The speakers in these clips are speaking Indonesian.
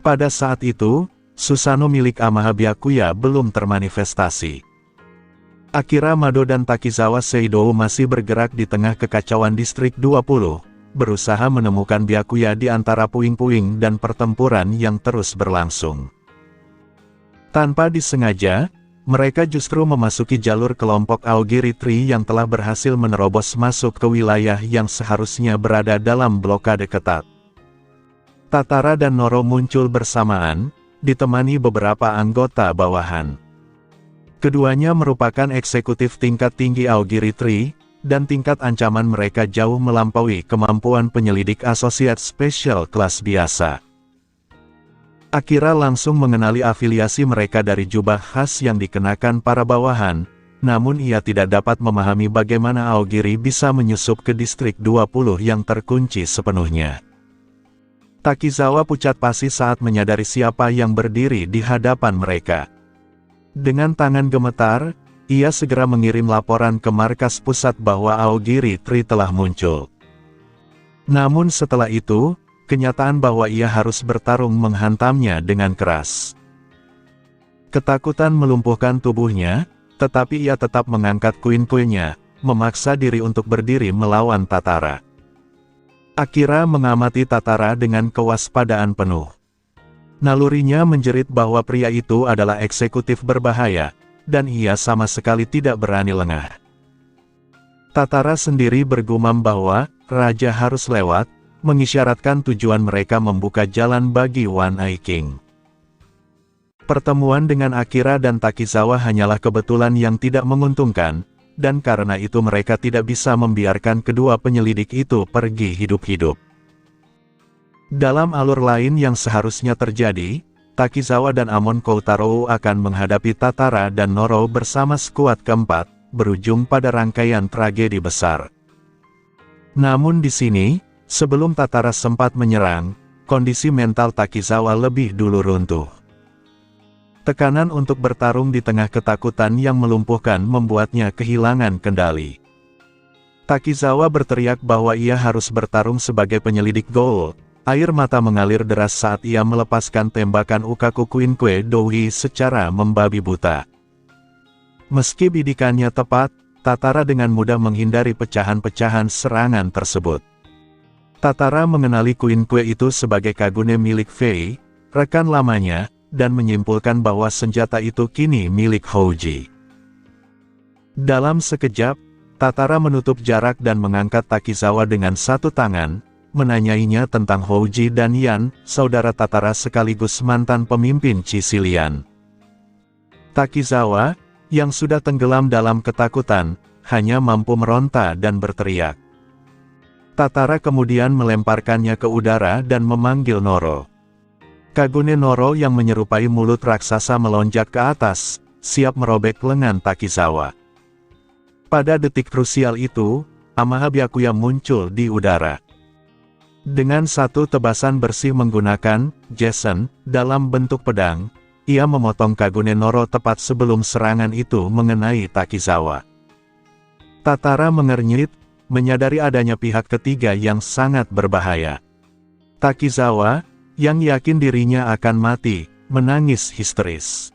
Pada saat itu, Susanoo milik Amaha Byakuya belum termanifestasi. Akira Mado dan Takizawa Seidou masih bergerak di tengah kekacauan Distrik 20, berusaha menemukan Byakuya di antara puing-puing dan pertempuran yang terus berlangsung. Tanpa disengaja, mereka justru memasuki jalur kelompok Aogiri Tree yang telah berhasil menerobos masuk ke wilayah yang seharusnya berada dalam blokade ketat. Tatara dan Noro muncul bersamaan, ditemani beberapa anggota bawahan. Keduanya merupakan eksekutif tingkat tinggi Aogiri Tree, dan tingkat ancaman mereka jauh melampaui kemampuan penyelidik Associate Special kelas biasa. Akira langsung mengenali afiliasi mereka dari jubah khas yang dikenakan para bawahan, namun ia tidak dapat memahami bagaimana Aogiri bisa menyusup ke Distrik 20 yang terkunci sepenuhnya. Takizawa pucat pasi saat menyadari siapa yang berdiri di hadapan mereka. Dengan tangan gemetar, ia segera mengirim laporan ke markas pusat bahwa Aogiri Tree telah muncul. Namun setelah itu, kenyataan bahwa ia harus bertarung menghantamnya dengan keras. Ketakutan melumpuhkan tubuhnya, tetapi ia tetap mengangkat kuin-kuinnya, memaksa diri untuk berdiri melawan Tatara. Akira mengamati Tatara dengan kewaspadaan penuh. Nalurinya menjerit bahwa pria itu adalah eksekutif berbahaya, dan ia sama sekali tidak berani lengah. Tatara sendiri bergumam bahwa raja harus lewat, mengisyaratkan tujuan mereka membuka jalan bagi One Eye King. Pertemuan dengan Akira dan Takizawa hanyalah kebetulan yang tidak menguntungkan, dan karena itu mereka tidak bisa membiarkan kedua penyelidik itu pergi hidup-hidup. Dalam alur lain yang seharusnya terjadi, Takizawa dan Amon Koutarou akan menghadapi Tatara dan Noro bersama skuad keempat, berujung pada rangkaian tragedi besar. Namun di sini, sebelum Tatara sempat menyerang, kondisi mental Takizawa lebih dulu runtuh. Tekanan untuk bertarung di tengah ketakutan yang melumpuhkan membuatnya kehilangan kendali. Takizawa berteriak bahwa ia harus bertarung sebagai penyelidik Gold. Air mata mengalir deras saat ia melepaskan tembakan Ukaku Quinque Douhi secara membabi buta. Meski bidikannya tepat, Tatara dengan mudah menghindari pecahan-pecahan serangan tersebut. Tatara mengenali Quinque itu sebagai Kagune milik Fei, rekan lamanya, dan menyimpulkan bahwa senjata itu kini milik Houji. Dalam sekejap, Tatara menutup jarak dan mengangkat Takizawa dengan satu tangan, menanyainya tentang Houji dan Yan, saudara Tatara sekaligus mantan pemimpin Cisilian. Takizawa, yang sudah tenggelam dalam ketakutan, hanya mampu meronta dan berteriak. Tatara kemudian melemparkannya ke udara dan memanggil Noro. Kagune Noro yang menyerupai mulut raksasa melonjak ke atas, siap merobek lengan Takizawa. Pada detik krusial itu, Amaha Byakuya muncul di udara. Dengan satu tebasan bersih menggunakan Jason dalam bentuk pedang, ia memotong Kagune Noro tepat sebelum serangan itu mengenai Takizawa. Tatara mengernyit, menyadari adanya pihak ketiga yang sangat berbahaya. Takizawa, yang yakin dirinya akan mati, menangis histeris.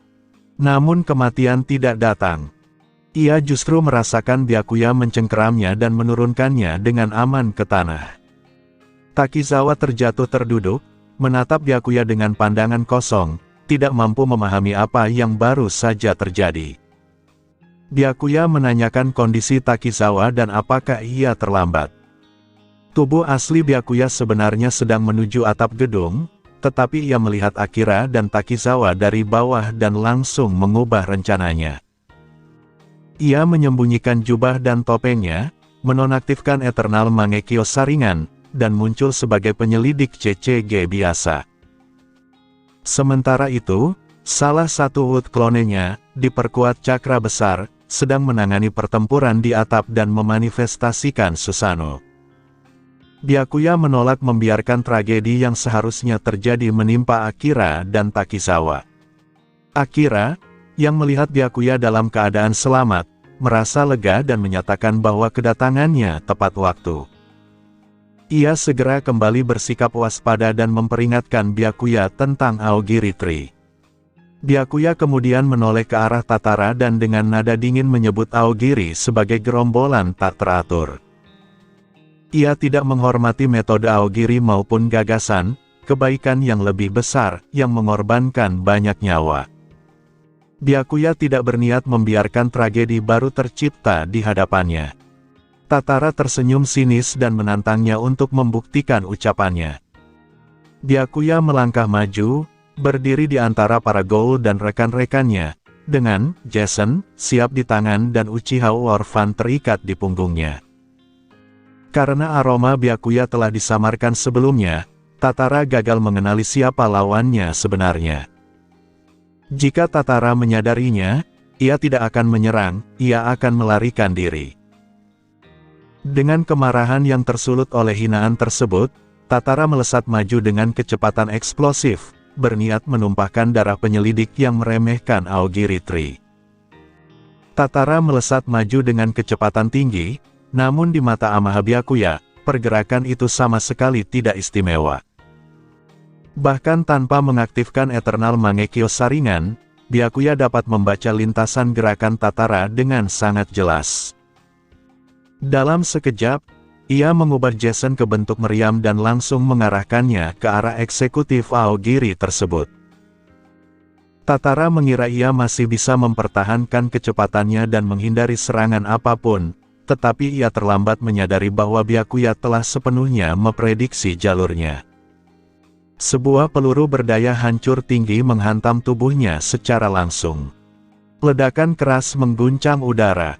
Namun kematian tidak datang. Ia justru merasakan Byakuya mencengkeramnya dan menurunkannya dengan aman ke tanah. Takizawa terjatuh terduduk, menatap Byakuya dengan pandangan kosong, tidak mampu memahami apa yang baru saja terjadi. Byakuya menanyakan kondisi Takizawa dan apakah ia terlambat. Tubuh asli Byakuya sebenarnya sedang menuju atap gedung, tetapi ia melihat Akira dan Takizawa dari bawah dan langsung mengubah rencananya. Ia menyembunyikan jubah dan topengnya, menonaktifkan Eternal Mangekyo Saringan, dan muncul sebagai penyelidik CCG biasa. Sementara itu, salah satu Wood klonenya, diperkuat cakra besar, sedang menangani pertempuran di atap dan memanifestasikan Susanoo. Byakuya menolak membiarkan tragedi yang seharusnya terjadi menimpa Akira dan Takizawa. Akira, yang melihat Byakuya dalam keadaan selamat, merasa lega dan menyatakan bahwa kedatangannya tepat waktu. Ia segera kembali bersikap waspada dan memperingatkan Byakuya tentang Aogiri Tree. Byakuya kemudian menoleh ke arah Tatara dan dengan nada dingin menyebut Aogiri sebagai gerombolan tak teratur. Ia tidak menghormati metode Aogiri maupun gagasan kebaikan yang lebih besar yang mengorbankan banyak nyawa. Byakuya tidak berniat membiarkan tragedi baru tercipta di hadapannya. Tatara tersenyum sinis dan menantangnya untuk membuktikan ucapannya. Byakuya melangkah maju, berdiri di antara para ghoul dan rekan-rekannya, dengan Jason siap di tangan dan Uchiha War-fan terikat di punggungnya. Karena aroma Byakuya telah disamarkan sebelumnya, Tatara gagal mengenali siapa lawannya sebenarnya. Jika Tatara menyadarinya, ia tidak akan menyerang, ia akan melarikan diri. Dengan kemarahan yang tersulut oleh hinaan tersebut, Tatara melesat maju dengan kecepatan eksplosif, berniat menumpahkan darah penyelidik yang meremehkan Aogiri Tree. Tatara melesat maju dengan kecepatan tinggi, namun di mata Amaha Byakuya, pergerakan itu sama sekali tidak istimewa. Bahkan tanpa mengaktifkan Eternal Mangekyo Sharingan, Byakuya dapat membaca lintasan gerakan Tatara dengan sangat jelas. Dalam sekejap, ia mengubah Jason ke bentuk meriam dan langsung mengarahkannya ke arah eksekutif Aogiri tersebut. Tatara mengira ia masih bisa mempertahankan kecepatannya dan menghindari serangan apapun, tetapi ia terlambat menyadari bahwa Byakuya telah sepenuhnya memprediksi jalurnya. Sebuah peluru berdaya hancur tinggi menghantam tubuhnya secara langsung. Ledakan keras mengguncang udara.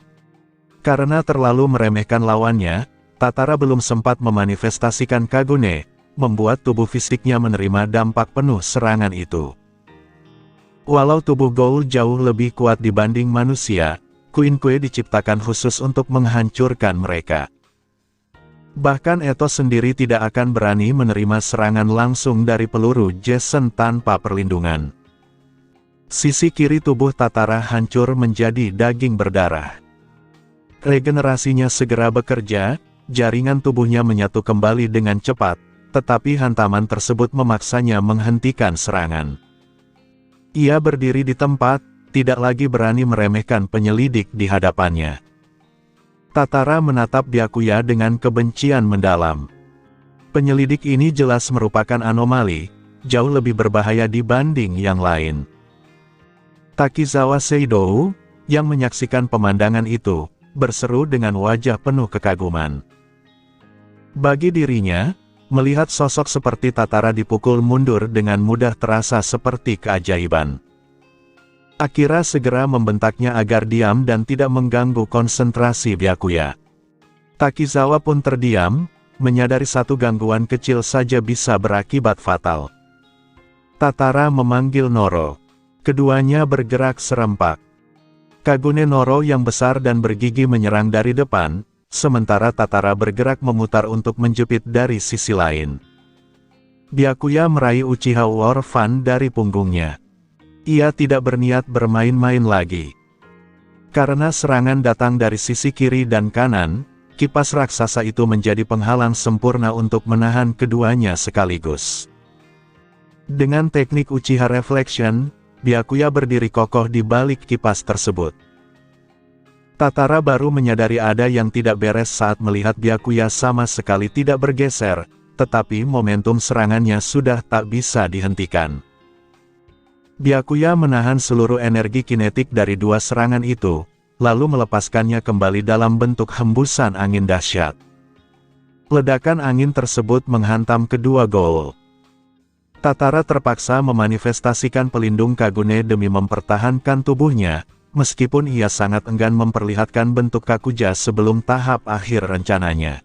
Karena terlalu meremehkan lawannya, Tatara belum sempat memanifestasikan Kagune, membuat tubuh fisiknya menerima dampak penuh serangan itu. Walau tubuh ghoul jauh lebih kuat dibanding manusia, Quinque diciptakan khusus untuk menghancurkan mereka. Bahkan Ethos sendiri tidak akan berani menerima serangan langsung dari peluru Jason tanpa perlindungan. Sisi kiri tubuh Tatara hancur menjadi daging berdarah. Regenerasinya segera bekerja, jaringan tubuhnya menyatu kembali dengan cepat, tetapi hantaman tersebut memaksanya menghentikan serangan. Ia berdiri di tempat, tidak lagi berani meremehkan penyelidik di hadapannya. Tatara menatap Byakuya dengan kebencian mendalam. Penyelidik ini jelas merupakan anomali, jauh lebih berbahaya dibanding yang lain. Takizawa Seidou, yang menyaksikan pemandangan itu, berseru dengan wajah penuh kekaguman. Bagi dirinya, melihat sosok seperti Tatara dipukul mundur dengan mudah terasa seperti keajaiban. Akira segera membentaknya agar diam dan tidak mengganggu konsentrasi Byakuya. Takizawa pun terdiam, menyadari satu gangguan kecil saja bisa berakibat fatal. Tatara memanggil Noro. Keduanya bergerak serempak. Kagune Noro yang besar dan bergigi menyerang dari depan, sementara Tatara bergerak memutar untuk menjepit dari sisi lain. Byakuya meraih Uchiha War-fan dari punggungnya. Ia tidak berniat bermain-main lagi. Karena serangan datang dari sisi kiri dan kanan, kipas raksasa itu menjadi penghalang sempurna untuk menahan keduanya sekaligus. Dengan teknik Uchiha Reflection, Byakuya berdiri kokoh di balik kipas tersebut. Tatara baru menyadari ada yang tidak beres saat melihat Byakuya sama sekali tidak bergeser, tetapi momentum serangannya sudah tak bisa dihentikan. Byakuya menahan seluruh energi kinetik dari dua serangan itu, lalu melepaskannya kembali dalam bentuk hembusan angin dahsyat. Ledakan angin tersebut menghantam kedua ghoul. Tatara terpaksa memanifestasikan pelindung Kagune demi mempertahankan tubuhnya, meskipun ia sangat enggan memperlihatkan bentuk Kakuja sebelum tahap akhir rencananya.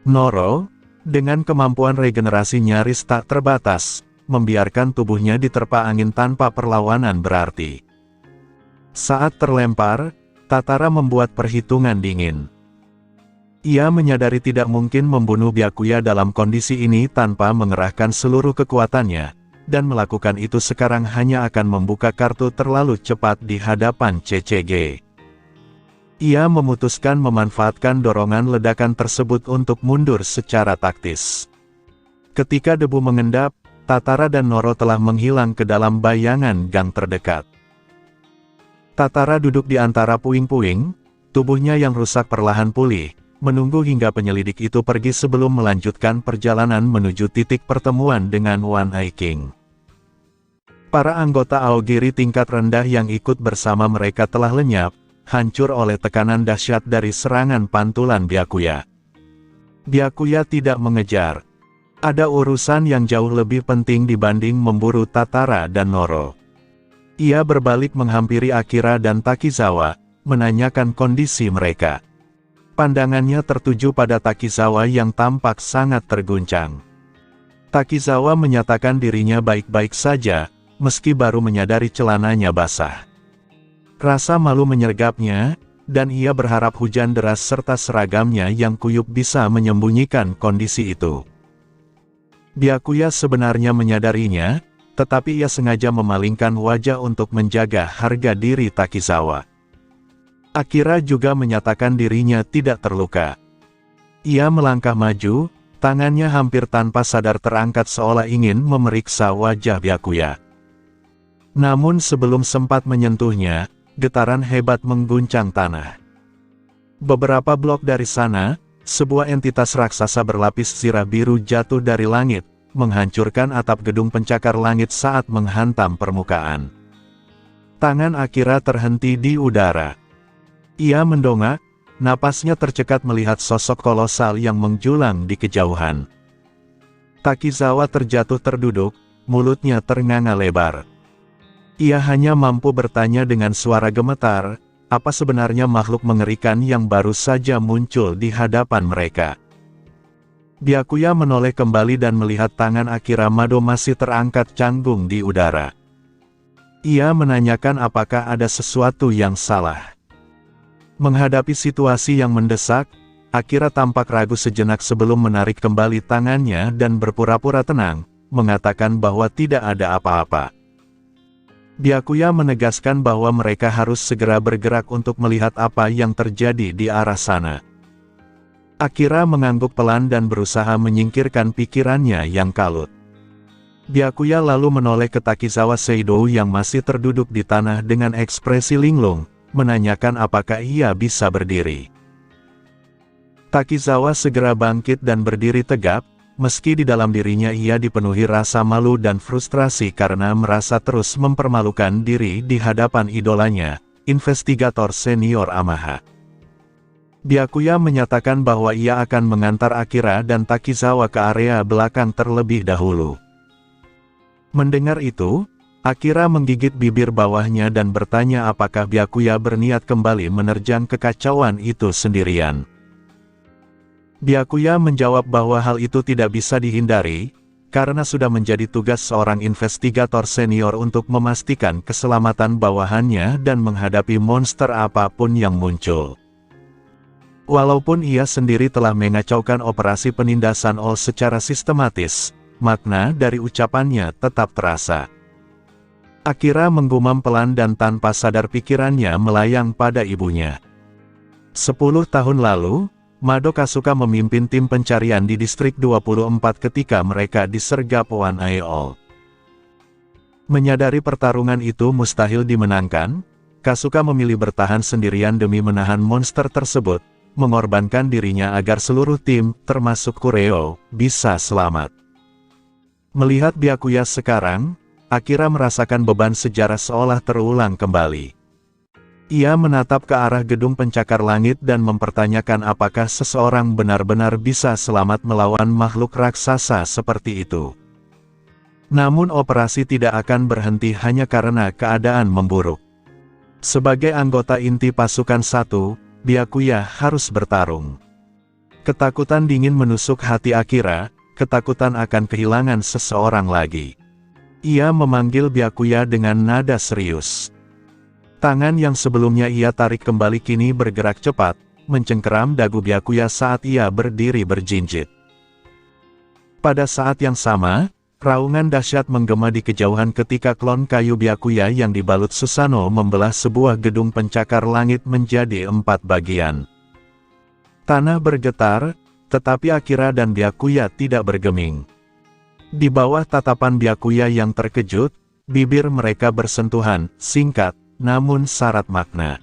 Noro, dengan kemampuan regenerasi nyaris tak terbatas, membiarkan tubuhnya diterpa angin tanpa perlawanan berarti. Saat terlempar, Tatara membuat perhitungan dingin. Ia menyadari tidak mungkin membunuh Byakuya dalam kondisi ini tanpa mengerahkan seluruh kekuatannya, dan melakukan itu sekarang hanya akan membuka kartu terlalu cepat di hadapan CCG. Ia memutuskan memanfaatkan dorongan ledakan tersebut untuk mundur secara taktis. Ketika debu mengendap, Tatara dan Noro telah menghilang ke dalam bayangan gang terdekat. Tatara duduk di antara puing-puing, tubuhnya yang rusak perlahan pulih, menunggu hingga penyelidik itu pergi sebelum melanjutkan perjalanan menuju titik pertemuan dengan One Eye King. Para anggota Aogiri tingkat rendah yang ikut bersama mereka telah lenyap, hancur oleh tekanan dahsyat dari serangan pantulan Byakuya. Byakuya tidak mengejar. Ada urusan yang jauh lebih penting dibanding memburu Tatara dan Noro. Ia berbalik menghampiri Akira dan Takizawa, menanyakan kondisi mereka. Pandangannya tertuju pada Takizawa yang tampak sangat terguncang. Takizawa menyatakan dirinya baik-baik saja, meski baru menyadari celananya basah. Rasa malu menyergapnya, dan ia berharap hujan deras serta seragamnya yang kuyup bisa menyembunyikan kondisi itu. Byakuya sebenarnya menyadarinya, tetapi ia sengaja memalingkan wajah untuk menjaga harga diri Takizawa. Akira juga menyatakan dirinya tidak terluka. Ia melangkah maju, tangannya hampir tanpa sadar terangkat seolah ingin memeriksa wajah Byakuya. Namun sebelum sempat menyentuhnya, getaran hebat mengguncang tanah. Beberapa blok dari sana, sebuah entitas raksasa berlapis zirah biru jatuh dari langit, menghancurkan atap gedung pencakar langit saat menghantam permukaan. Tangan Akira terhenti di udara. Ia mendongak, napasnya tercekat melihat sosok kolosal yang menjulang di kejauhan. Takizawa terjatuh terduduk, mulutnya ternganga lebar. Ia hanya mampu bertanya dengan suara gemetar, apa sebenarnya makhluk mengerikan yang baru saja muncul di hadapan mereka. Byakuya menoleh kembali dan melihat tangan Akira Mado masih terangkat canggung di udara. Ia menanyakan apakah ada sesuatu yang salah. Menghadapi situasi yang mendesak, Akira tampak ragu sejenak sebelum menarik kembali tangannya dan berpura-pura tenang, mengatakan bahwa tidak ada apa-apa. Byakuya menegaskan bahwa mereka harus segera bergerak untuk melihat apa yang terjadi di arah sana. Akira mengangguk pelan dan berusaha menyingkirkan pikirannya yang kalut. Byakuya lalu menoleh ke Takizawa Seido yang masih terduduk di tanah dengan ekspresi linglung, menanyakan apakah ia bisa berdiri. Takizawa segera bangkit dan berdiri tegap, meski di dalam dirinya ia dipenuhi rasa malu dan frustrasi karena merasa terus mempermalukan diri di hadapan idolanya, investigator senior Amaha. Byakuya menyatakan bahwa ia akan mengantar Akira dan Takizawa ke area belakang terlebih dahulu. Mendengar itu, Akira menggigit bibir bawahnya dan bertanya apakah Byakuya berniat kembali menerjang kekacauan itu sendirian. Byakuya menjawab bahwa hal itu tidak bisa dihindari, karena sudah menjadi tugas seorang investigator senior untuk memastikan keselamatan bawahannya dan menghadapi monster apapun yang muncul. Walaupun ia sendiri telah mengacaukan operasi penindasan All secara sistematis, makna dari ucapannya tetap terasa. Akira menggumam pelan dan tanpa sadar pikirannya melayang pada ibunya. 10 tahun lalu, Mado Kasuka memimpin tim pencarian di distrik 24 ketika mereka disergap One Eye All. Menyadari pertarungan itu mustahil dimenangkan, Kasuka memilih bertahan sendirian demi menahan monster tersebut, mengorbankan dirinya agar seluruh tim, termasuk Kureo, bisa selamat. Melihat Byakuya sekarang, Akira merasakan beban sejarah seolah terulang kembali. Ia menatap ke arah gedung pencakar langit dan mempertanyakan apakah seseorang benar-benar bisa selamat melawan makhluk raksasa seperti itu. Namun operasi tidak akan berhenti hanya karena keadaan memburuk. Sebagai anggota inti pasukan 1, Byakuya harus bertarung. Ketakutan dingin menusuk hati Akira, ketakutan akan kehilangan seseorang lagi. Ia memanggil Byakuya dengan nada serius. Tangan yang sebelumnya ia tarik kembali kini bergerak cepat, mencengkeram dagu Byakuya saat ia berdiri berjinjit. Pada saat yang sama, Raungan dahsyat menggema di kejauhan ketika klon kayu Byakuya yang dibalut Susanoo membelah sebuah gedung pencakar langit menjadi 4 bagian. Tanah bergetar, tetapi Akira dan Byakuya tidak bergeming. Di bawah tatapan Byakuya yang terkejut, bibir mereka bersentuhan, singkat, namun syarat makna.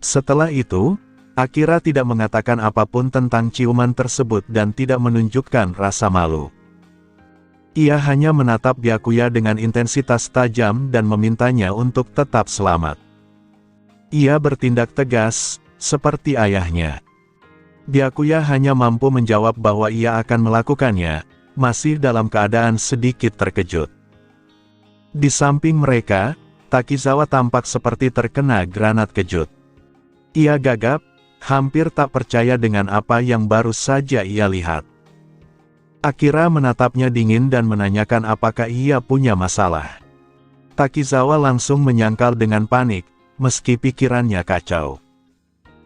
Setelah itu, Akira tidak mengatakan apapun tentang ciuman tersebut dan tidak menunjukkan rasa malu. Ia hanya menatap Byakuya dengan intensitas tajam dan memintanya untuk tetap selamat. Ia bertindak tegas, seperti ayahnya. Byakuya hanya mampu menjawab bahwa ia akan melakukannya, masih dalam keadaan sedikit terkejut. Di samping mereka, Takizawa tampak seperti terkena granat kejut. Ia gagap, hampir tak percaya dengan apa yang baru saja ia lihat. Akira menatapnya dingin dan menanyakan apakah ia punya masalah. Takizawa langsung menyangkal dengan panik, meski pikirannya kacau.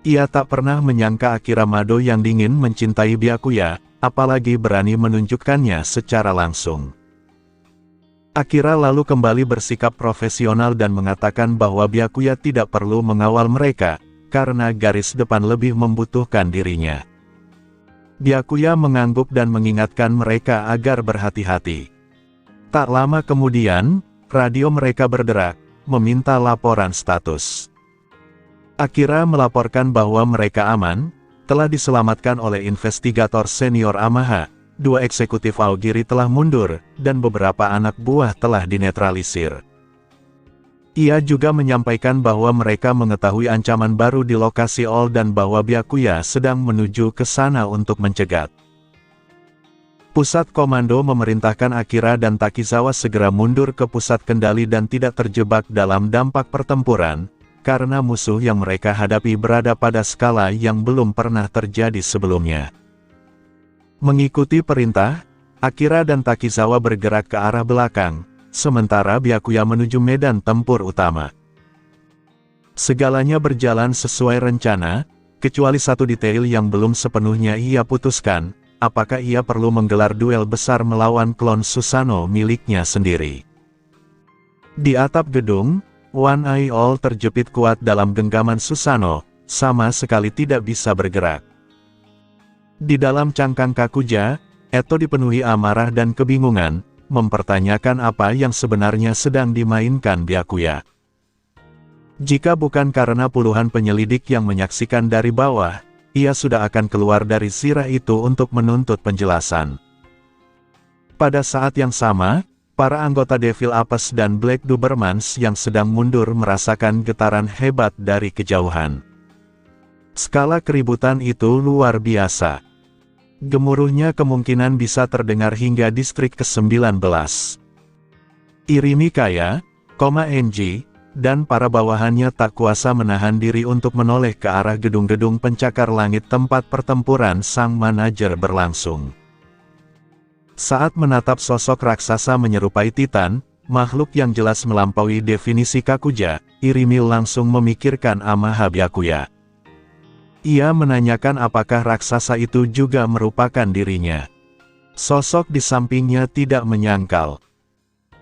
Ia tak pernah menyangka Akira Mado yang dingin mencintai Byakuya, apalagi berani menunjukkannya secara langsung. Akira lalu kembali bersikap profesional dan mengatakan bahwa Byakuya tidak perlu mengawal mereka, karena garis depan lebih membutuhkan dirinya. Byakuya mengangguk dan mengingatkan mereka agar berhati-hati. Tak lama kemudian, radio mereka berderak, meminta laporan status. Akira melaporkan bahwa mereka aman, telah diselamatkan oleh investigator senior Amaha, 2 eksekutif Aogiri telah mundur, dan beberapa anak buah telah dinetralisir. Ia juga menyampaikan bahwa mereka mengetahui ancaman baru di lokasi All dan bahwa Byakuya sedang menuju ke sana untuk mencegat. Pusat Komando memerintahkan Akira dan Takizawa segera mundur ke pusat kendali dan tidak terjebak dalam dampak pertempuran, karena musuh yang mereka hadapi berada pada skala yang belum pernah terjadi sebelumnya. Mengikuti perintah, Akira dan Takizawa bergerak ke arah belakang, sementara Byakuya menuju medan tempur utama. Segalanya berjalan sesuai rencana, kecuali satu detail yang belum sepenuhnya ia putuskan, apakah ia perlu menggelar duel besar melawan klon Susanoo miliknya sendiri. Di atap gedung, One Eye All terjepit kuat dalam genggaman Susanoo, sama sekali tidak bisa bergerak. Di dalam cangkang Kakuja, Eto dipenuhi amarah dan kebingungan, mempertanyakan apa yang sebenarnya sedang dimainkan Byakuya. Jika bukan karena puluhan penyelidik yang menyaksikan dari bawah, ia sudah akan keluar dari zirah itu untuk menuntut penjelasan. Pada saat yang sama, para anggota Devil Apes dan Black Dobermans yang sedang mundur merasakan getaran hebat dari kejauhan. Skala keributan itu luar biasa. Gemuruhnya kemungkinan bisa terdengar hingga distrik ke-19. Irimi Kaya, Enji, dan para bawahannya tak kuasa menahan diri untuk menoleh ke arah gedung-gedung pencakar langit tempat pertempuran sang manajer berlangsung. Saat menatap sosok raksasa menyerupai Titan, makhluk yang jelas melampaui definisi Kakuja, Irimi langsung memikirkan Amaha Byakuya. Ia menanyakan apakah raksasa itu juga merupakan dirinya. Sosok di sampingnya tidak menyangkal.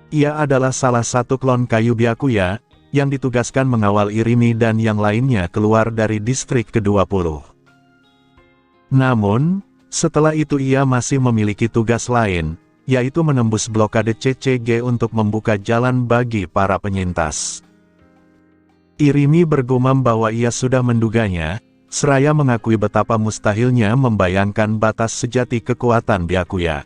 Ia adalah salah satu klon kayu Byakuya, yang ditugaskan mengawal Irimi dan yang lainnya keluar dari distrik ke-20. Namun, setelah itu ia masih memiliki tugas lain, yaitu menembus blokade CCG untuk membuka jalan bagi para penyintas. Irimi bergumam bahwa ia sudah menduganya, seraya mengakui betapa mustahilnya membayangkan batas sejati kekuatan Byakuya.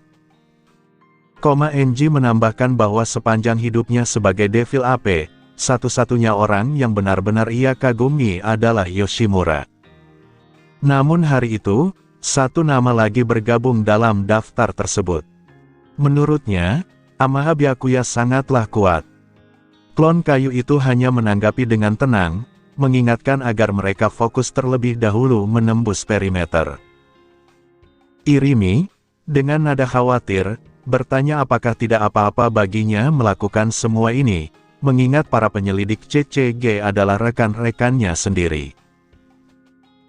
Enji menambahkan bahwa sepanjang hidupnya sebagai Devil Ape, satu-satunya orang yang benar-benar ia kagumi adalah Yoshimura. Namun hari itu, satu nama lagi bergabung dalam daftar tersebut. Menurutnya, Amaha Byakuya sangatlah kuat. Klon kayu itu hanya menanggapi dengan tenang, mengingatkan agar mereka fokus terlebih dahulu menembus perimeter. Irimi, dengan nada khawatir, bertanya apakah tidak apa-apa baginya melakukan semua ini, mengingat para penyelidik CCG adalah rekan-rekannya sendiri.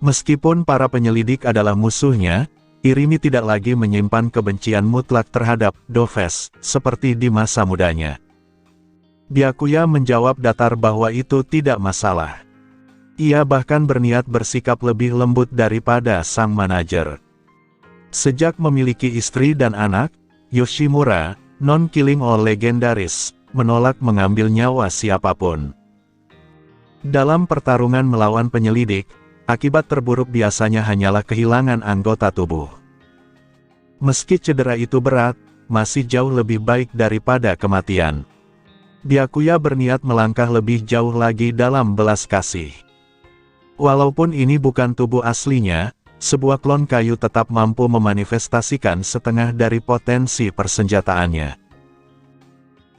Meskipun para penyelidik adalah musuhnya, Irimi tidak lagi menyimpan kebencian mutlak terhadap Dofes, seperti di masa mudanya. Byakuya menjawab datar bahwa itu tidak masalah. Ia bahkan berniat bersikap lebih lembut daripada sang manajer. Sejak memiliki istri dan anak, Yoshimura, non-killing all legendaris, menolak mengambil nyawa siapapun. Dalam pertarungan melawan penyelidik, akibat terburuk biasanya hanyalah kehilangan anggota tubuh. Meski cedera itu berat, masih jauh lebih baik daripada kematian. Byakuya berniat melangkah lebih jauh lagi dalam belas kasih. Walaupun ini bukan tubuh aslinya, sebuah klon kayu tetap mampu memanifestasikan setengah dari potensi persenjataannya.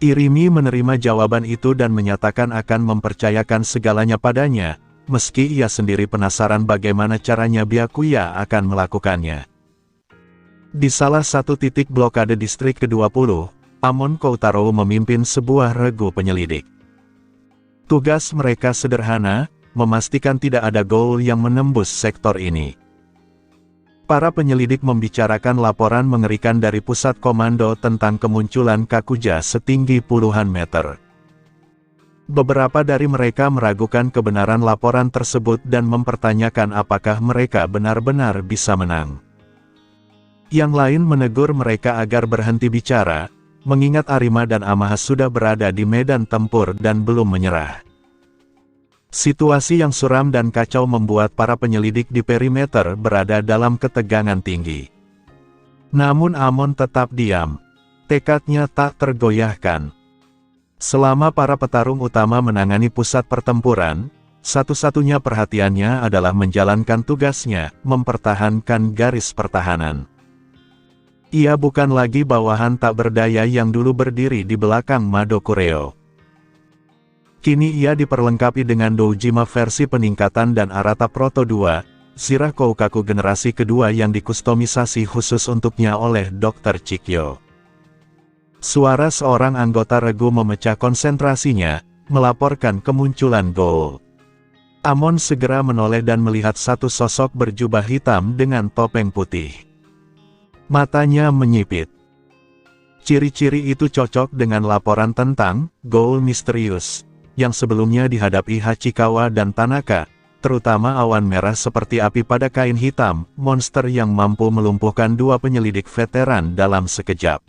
Irimi menerima jawaban itu dan menyatakan akan mempercayakan segalanya padanya, meski ia sendiri penasaran bagaimana caranya Byakuya akan melakukannya. Di salah satu titik blokade distrik ke-20, Amon Koutaro memimpin sebuah regu penyelidik. Tugas mereka sederhana, memastikan tidak ada ghoul yang menembus sektor ini. Para penyelidik membicarakan laporan mengerikan dari pusat komando tentang kemunculan Kakuja setinggi puluhan meter. Beberapa dari mereka meragukan kebenaran laporan tersebut dan mempertanyakan apakah mereka benar-benar bisa menang. Yang lain menegur mereka agar berhenti bicara, mengingat Arima dan Amahas sudah berada di medan tempur dan belum menyerah. Situasi yang suram dan kacau membuat para penyelidik di perimeter berada dalam ketegangan tinggi. Namun Amon tetap diam. Tekadnya tak tergoyahkan. Selama para petarung utama menangani pusat pertempuran, satu-satunya perhatiannya adalah menjalankan tugasnya, mempertahankan garis pertahanan. Ia bukan lagi bawahan tak berdaya yang dulu berdiri di belakang Mado Kureo. Kini ia diperlengkapi dengan Dojima versi peningkatan dan Arata Proto 2, sirah Koukaku generasi kedua yang dikustomisasi khusus untuknya oleh Dr. Chikyo. Suara seorang anggota regu memecah konsentrasinya, melaporkan kemunculan ghoul. Amon segera menoleh dan melihat satu sosok berjubah hitam dengan topeng putih. Matanya menyipit. Ciri-ciri itu cocok dengan laporan tentang ghoul misterius yang sebelumnya dihadapi Hachikawa dan Tanaka, terutama awan merah seperti api pada kain hitam, monster yang mampu melumpuhkan dua penyelidik veteran dalam sekejap.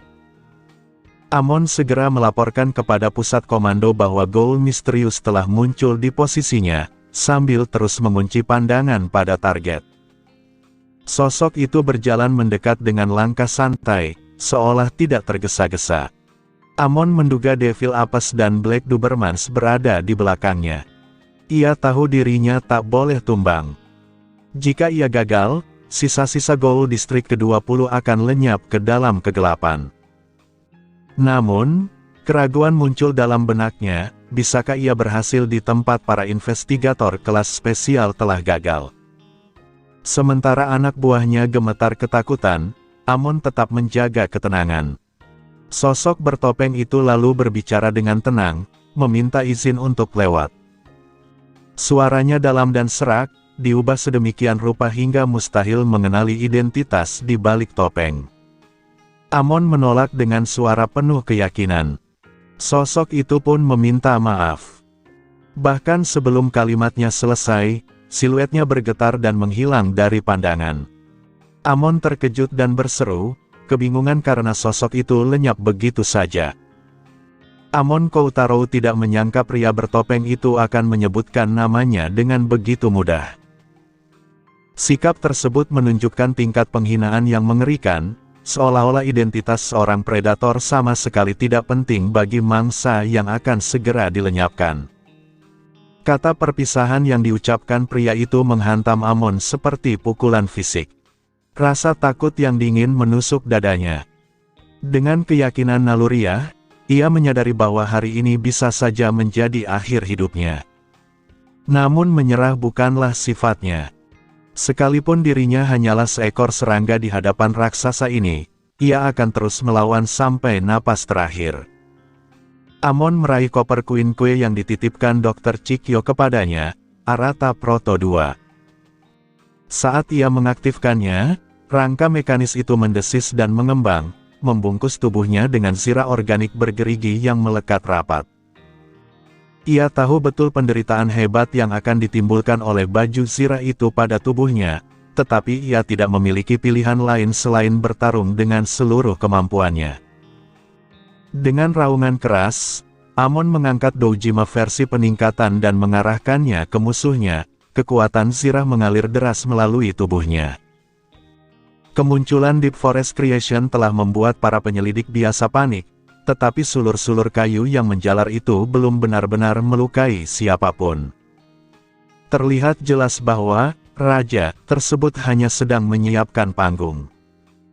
Amon segera melaporkan kepada pusat komando bahwa ghoul misterius telah muncul di posisinya, sambil terus mengunci pandangan pada target. Sosok itu berjalan mendekat dengan langkah santai, seolah tidak tergesa-gesa. Amon menduga Devil Apes dan Black Dobermans berada di belakangnya. Ia tahu dirinya tak boleh tumbang. Jika ia gagal, sisa-sisa ghoul distrik ke-20 akan lenyap ke dalam kegelapan. Namun, keraguan muncul dalam benaknya, bisakah ia berhasil di tempat para investigator kelas spesial telah gagal. Sementara anak buahnya gemetar ketakutan, Amon tetap menjaga ketenangan. Sosok bertopeng itu lalu berbicara dengan tenang, meminta izin untuk lewat. Suaranya dalam dan serak, diubah sedemikian rupa hingga mustahil mengenali identitas di balik topeng. Amon menolak dengan suara penuh keyakinan. Sosok itu pun meminta maaf. Bahkan sebelum kalimatnya selesai, siluetnya bergetar dan menghilang dari pandangan. Amon terkejut dan berseru, kebingungan karena sosok itu lenyap begitu saja. Amon Koutaro tidak menyangka pria bertopeng itu akan menyebutkan namanya dengan begitu mudah. Sikap tersebut menunjukkan tingkat penghinaan yang mengerikan, seolah-olah identitas seorang predator sama sekali tidak penting bagi mangsa yang akan segera dilenyapkan. Kata perpisahan yang diucapkan pria itu menghantam Amon seperti pukulan fisik. Rasa takut yang dingin menusuk dadanya. Dengan keyakinan naluriah, ia menyadari bahwa hari ini bisa saja menjadi akhir hidupnya. Namun menyerah bukanlah sifatnya. Sekalipun dirinya hanyalah seekor serangga di hadapan raksasa ini, ia akan terus melawan sampai napas terakhir. Amon meraih koper Queen Kue yang dititipkan Dr. Chikyo kepadanya, Arata Proto 2. Saat ia mengaktifkannya, Rangka mekanis itu mendesis dan mengembang, membungkus tubuhnya dengan zirah organik bergerigi yang melekat rapat. Ia tahu betul penderitaan hebat yang akan ditimbulkan oleh baju zirah itu pada tubuhnya, tetapi ia tidak memiliki pilihan lain selain bertarung dengan seluruh kemampuannya. Dengan raungan keras, Amon mengangkat Dojima versi peningkatan dan mengarahkannya ke musuhnya. Kekuatan zirah mengalir deras melalui tubuhnya. Kemunculan Deep Forest Creation telah membuat para penyelidik biasa panik, tetapi sulur-sulur kayu yang menjalar itu belum benar-benar melukai siapapun. Terlihat jelas bahwa raja tersebut hanya sedang menyiapkan panggung.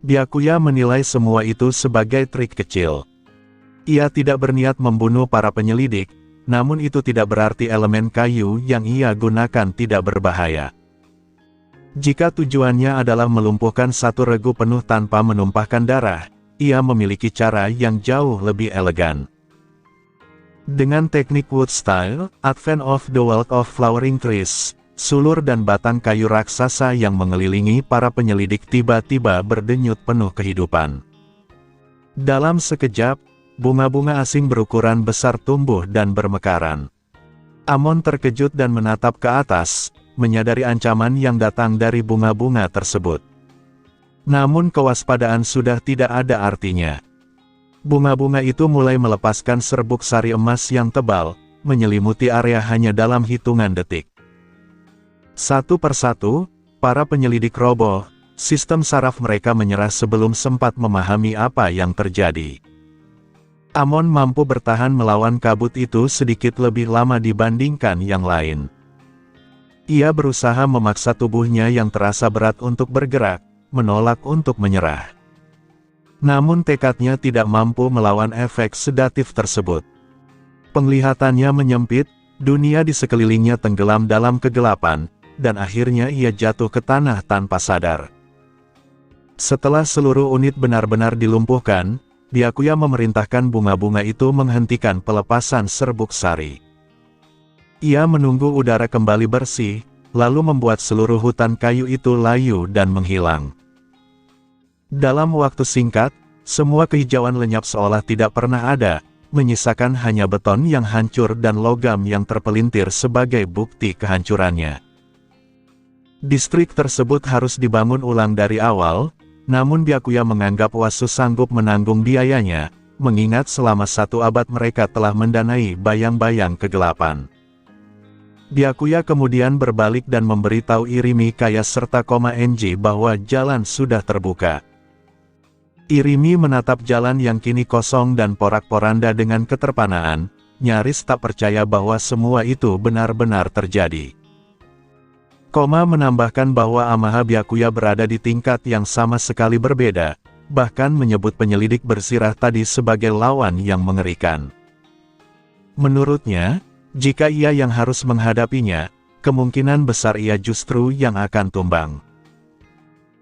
Byakuya menilai semua itu sebagai trik kecil. Ia tidak berniat membunuh para penyelidik, namun itu tidak berarti elemen kayu yang ia gunakan tidak berbahaya. Jika tujuannya adalah melumpuhkan satu regu penuh tanpa menumpahkan darah, ia memiliki cara yang jauh lebih elegan. Dengan teknik wood style, Advent of the World of Flowering Trees, sulur dan batang kayu raksasa yang mengelilingi para penyelidik tiba-tiba berdenyut penuh kehidupan. Dalam sekejap, bunga-bunga asing berukuran besar tumbuh dan bermekaran. Amon terkejut dan menatap ke atas, menyadari ancaman yang datang dari bunga-bunga tersebut. Namun kewaspadaan sudah tidak ada artinya. Bunga-bunga itu mulai melepaskan serbuk sari emas yang tebal, menyelimuti area hanya dalam hitungan detik. Satu persatu, para penyelidik roboh, sistem saraf mereka menyerah sebelum sempat memahami apa yang terjadi. Amon mampu bertahan melawan kabut itu sedikit lebih lama dibandingkan yang lain. Ia berusaha memaksa tubuhnya yang terasa berat untuk bergerak, menolak untuk menyerah. Namun tekadnya tidak mampu melawan efek sedatif tersebut. Penglihatannya menyempit, dunia di sekelilingnya tenggelam dalam kegelapan, dan akhirnya ia jatuh ke tanah tanpa sadar. Setelah seluruh unit benar-benar dilumpuhkan, Byakuya memerintahkan bunga-bunga itu menghentikan pelepasan serbuk sari. Ia menunggu udara kembali bersih, lalu membuat seluruh hutan kayu itu layu dan menghilang. Dalam waktu singkat, semua kehijauan lenyap seolah tidak pernah ada, menyisakan hanya beton yang hancur dan logam yang terpelintir sebagai bukti kehancurannya. Distrik tersebut harus dibangun ulang dari awal, namun Byakuya menganggap Wasu sanggup menanggung biayanya, mengingat selama 1 abad mereka telah mendanai bayang-bayang kegelapan. Byakuya kemudian berbalik dan memberitahu Irimi Kaya serta Enji bahwa jalan sudah terbuka. Irimi menatap jalan yang kini kosong dan porak-poranda dengan keterpanaan, nyaris tak percaya bahwa semua itu benar-benar terjadi. Menambahkan bahwa Amaha Byakuya berada di tingkat yang sama sekali berbeda, bahkan menyebut penyelidik bersirah tadi sebagai lawan yang mengerikan. Menurutnya, jika ia yang harus menghadapinya, kemungkinan besar ia justru yang akan tumbang.